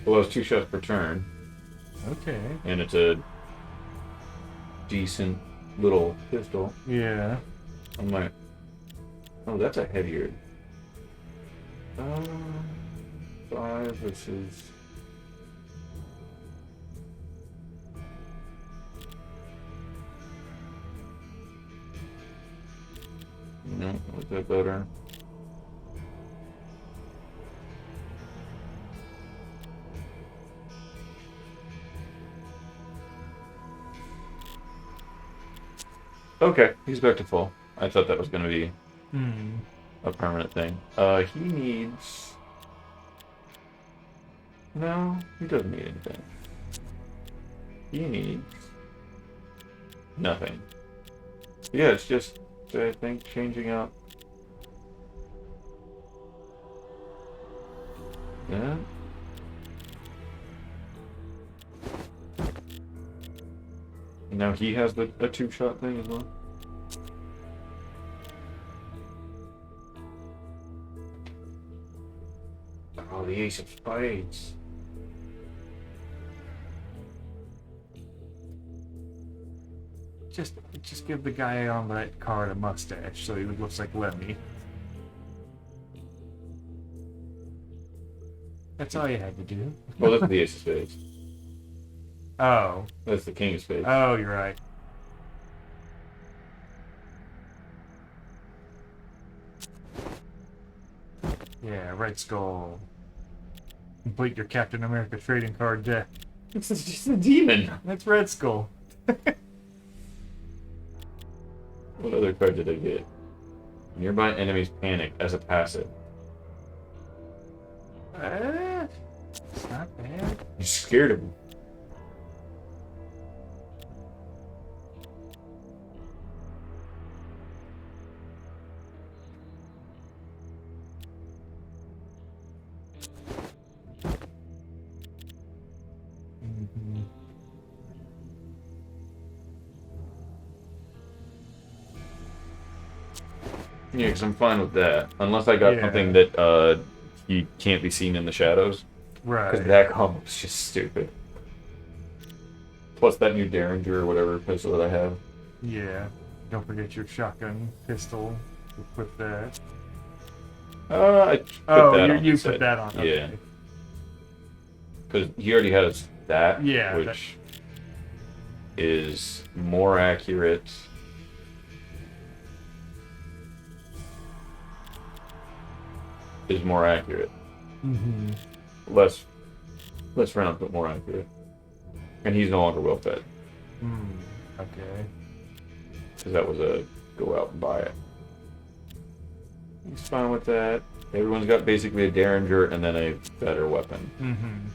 Speaker 3: Well, it's 2 shots per turn,
Speaker 2: Okay.
Speaker 3: and it's a decent little pistol.
Speaker 2: Yeah.
Speaker 3: I'm like, oh, that's a heavier. 5 versus. No, was that better? Okay, he's back to full. I thought that was going to be a permanent thing. He needs... No, he doesn't need anything. He needs... nothing. Yeah, it's just, I think, changing out... Yeah. Now he has a 2-shot thing as well. Oh, the Ace of Spades.
Speaker 2: Just give the guy on that card a mustache so he looks like Lemmy. That's all you had to do.
Speaker 3: Well, that's the Ace of Spades.
Speaker 2: Oh.
Speaker 3: That's the King of Spades.
Speaker 2: Oh, you're right. Yeah, Red Skull. Complete your Captain America trading card deck.
Speaker 3: It's just a demon.
Speaker 2: That's Red Skull.
Speaker 3: What other card did I get? Nearby enemies panic as a passive.
Speaker 2: It's not bad.
Speaker 3: You scared him. Yeah, because I'm fine with that. Unless I got something that you can't be seen in the shadows.
Speaker 2: Right.
Speaker 3: Because that combo is just stupid. Plus that new Derringer or whatever pistol that I have.
Speaker 2: Yeah. Don't forget your shotgun pistol. Equip that.
Speaker 3: I put that on
Speaker 2: you
Speaker 3: the
Speaker 2: put
Speaker 3: set.
Speaker 2: that on. Okay.
Speaker 3: Yeah. Because he already has that,
Speaker 2: Yeah,
Speaker 3: which is more accurate. Is more accurate.
Speaker 2: Mm-hmm.
Speaker 3: Less round, but more accurate. And he's no longer well fed.
Speaker 2: Okay.
Speaker 3: Because that was a go out and buy it. He's fine with that. Everyone's got basically a Derringer and then a better weapon.
Speaker 2: Mm-hmm.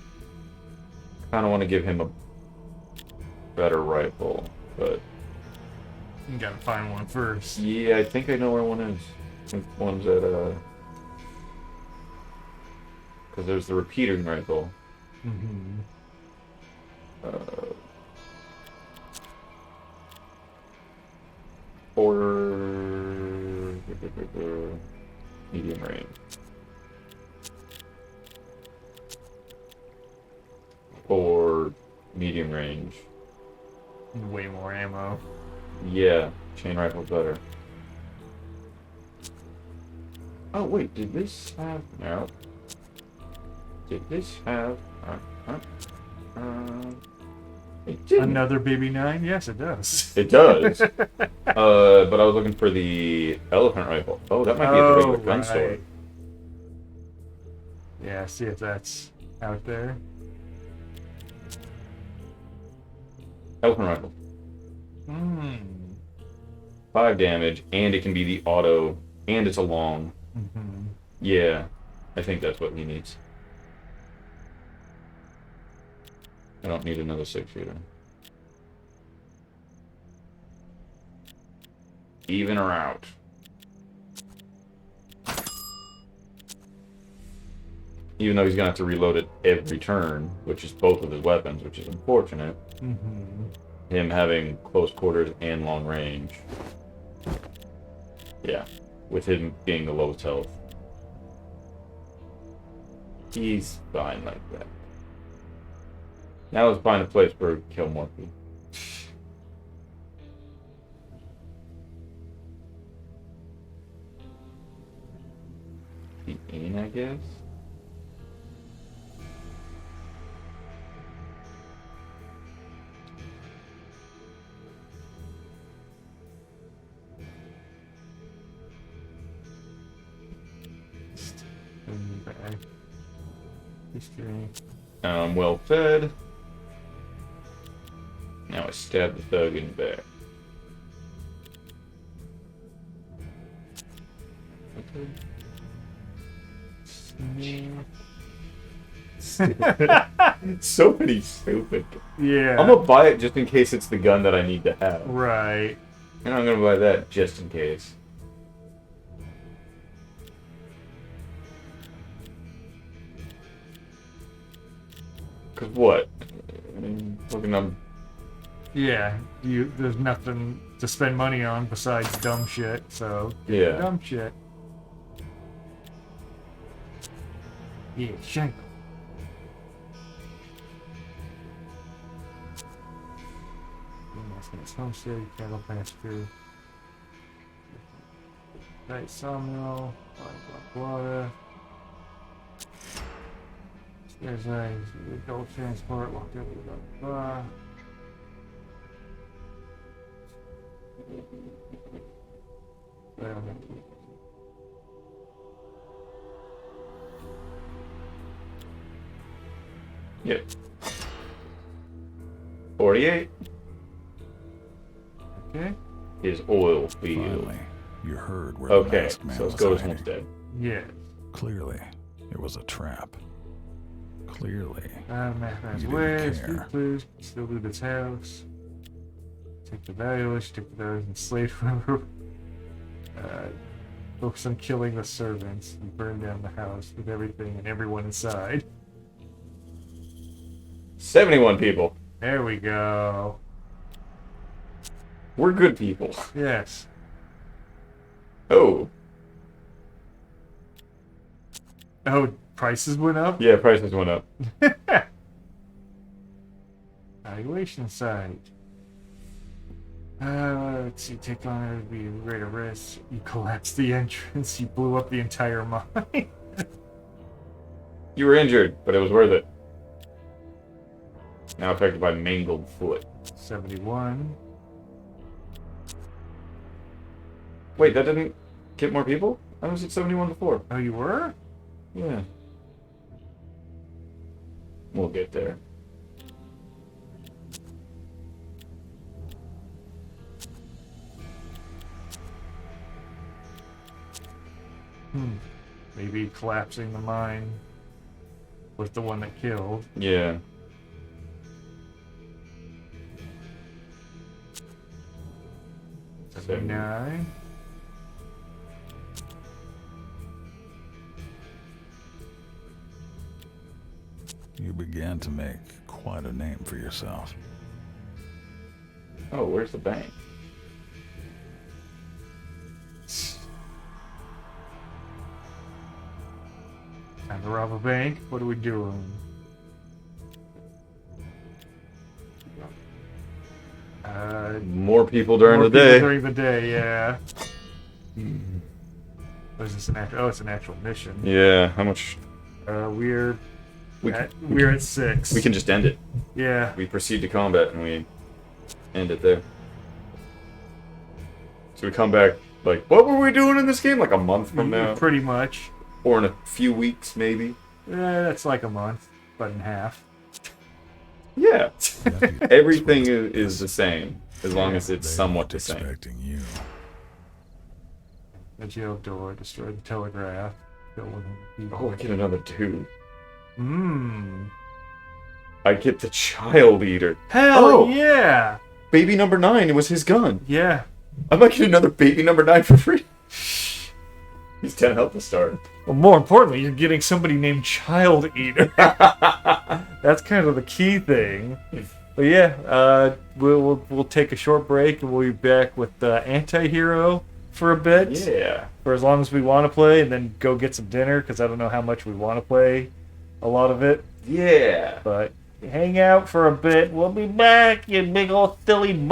Speaker 3: Kind of want to give him a better rifle, but
Speaker 2: You gotta find one first.
Speaker 3: yeah, I think I know where one is. I think one's at because there's the repeating rifle.
Speaker 2: Mm-hmm.
Speaker 3: Or medium range. Or medium range.
Speaker 2: Way more ammo.
Speaker 3: Yeah, chain rifle's better. Oh wait, did this have no? Did this have? It didn't.
Speaker 2: Another BB9? Yes, it does.
Speaker 3: It does. But I was looking for the elephant rifle. Oh, that might be at the regular gun store.
Speaker 2: Right. Yeah, see if that's out there.
Speaker 3: Elephant rifle. 5 damage, and it can be the auto, and it's a long.
Speaker 2: Mm-hmm.
Speaker 3: Yeah, I think that's what he needs. I don't need another 6-shooter. Even or out. Even though he's gonna have to reload it every turn, which is both of his weapons, which is unfortunate. Him having close quarters and long range. Yeah, with him being the lowest health. He's fine like that. Now let's find a place where we kill more people. The inn, I guess?
Speaker 2: History.
Speaker 3: I'm well fed. Now I stab the thug in the back. So many stupid.
Speaker 2: Yeah.
Speaker 3: I'm gonna buy it just in case it's the gun that I need to have.
Speaker 2: Right.
Speaker 3: And I'm gonna buy that just in case. Cause what? I mean, looking up.
Speaker 2: Yeah. There's nothing to spend money on besides dumb shit. So
Speaker 3: Yeah.
Speaker 2: dumb shit. Yeah. Shank. Homestead, cattle pasture. Right, sawmill. Water. There's a gold transport. Walk up the bar.
Speaker 3: Yep. 48
Speaker 2: Okay.
Speaker 3: is oil field.
Speaker 1: Finally, you heard where the
Speaker 3: Okay,
Speaker 1: masked man
Speaker 3: so let's
Speaker 1: was
Speaker 3: go to his
Speaker 1: hiding.
Speaker 3: homestead.
Speaker 2: Yeah.
Speaker 1: Clearly, it was a trap. Clearly,
Speaker 2: Mathman's
Speaker 1: You didn't
Speaker 2: ways.
Speaker 1: care.
Speaker 2: Food clues. Still loot his house. Take the valuables. Take the valuables and slave forever. Focus on killing the servants. And burn down the house with everything and everyone inside.
Speaker 3: 71 people.
Speaker 2: There we go.
Speaker 3: We're good people.
Speaker 2: Yes.
Speaker 3: Oh.
Speaker 2: Oh, prices went up?
Speaker 3: Yeah, prices went up.
Speaker 2: Valuation site. Let's see, take on it would be a greater risk. You collapsed the entrance, you blew up the entire mine.
Speaker 3: You were injured, but it was worth it. Now affected by mangled foot.
Speaker 2: 71.
Speaker 3: Wait, that didn't get more people? I was at 71 before.
Speaker 2: Oh, you were?
Speaker 3: Yeah. We'll get there.
Speaker 2: Maybe collapsing the mine was the one that killed.
Speaker 3: Yeah.
Speaker 2: Very nice.
Speaker 1: you began to make quite a name for yourself.
Speaker 3: Oh, where's the bank?
Speaker 2: Time to rob a bank. What are we doing?
Speaker 3: More people during
Speaker 2: More
Speaker 3: the
Speaker 2: people
Speaker 3: day.
Speaker 2: During the day, yeah. Was this an actual? Oh, it's an actual mission.
Speaker 3: Yeah, how much?
Speaker 2: We're
Speaker 3: We
Speaker 2: at,
Speaker 3: can,
Speaker 2: we're at 6.
Speaker 3: we can just end it.
Speaker 2: Yeah.
Speaker 3: We proceed to combat and we end it there. So we come back, like, what were we doing in this game? Like a month from now?
Speaker 2: Pretty much.
Speaker 3: Or in a few weeks, maybe?
Speaker 2: That's like a month, but in half.
Speaker 3: Yeah.
Speaker 1: Deputy
Speaker 3: Everything
Speaker 1: was
Speaker 3: is the same, as long as it's
Speaker 1: they
Speaker 3: somewhat
Speaker 1: weren't
Speaker 3: the same.
Speaker 1: expecting you.
Speaker 2: The jail door, destroy the telegraph. Kill one of the people.
Speaker 3: Oh, I get another 2. I get the child eater.
Speaker 2: Hell
Speaker 3: Oh!
Speaker 2: yeah!
Speaker 3: Baby number 9, it was his gun.
Speaker 2: Yeah.
Speaker 3: I might get another baby number 9 for free. He's 10 health to start.
Speaker 2: Well, more importantly, you're getting somebody named Child Eater. That's kind of the key thing. But yeah, we'll take a short break and we'll be back with Anti-Hero for a bit.
Speaker 3: Yeah.
Speaker 2: For as long as we want to play, and then go get some dinner, because I don't know how much we want to play a lot of it.
Speaker 3: Yeah.
Speaker 2: But hang out for a bit. We'll be back, you big old silly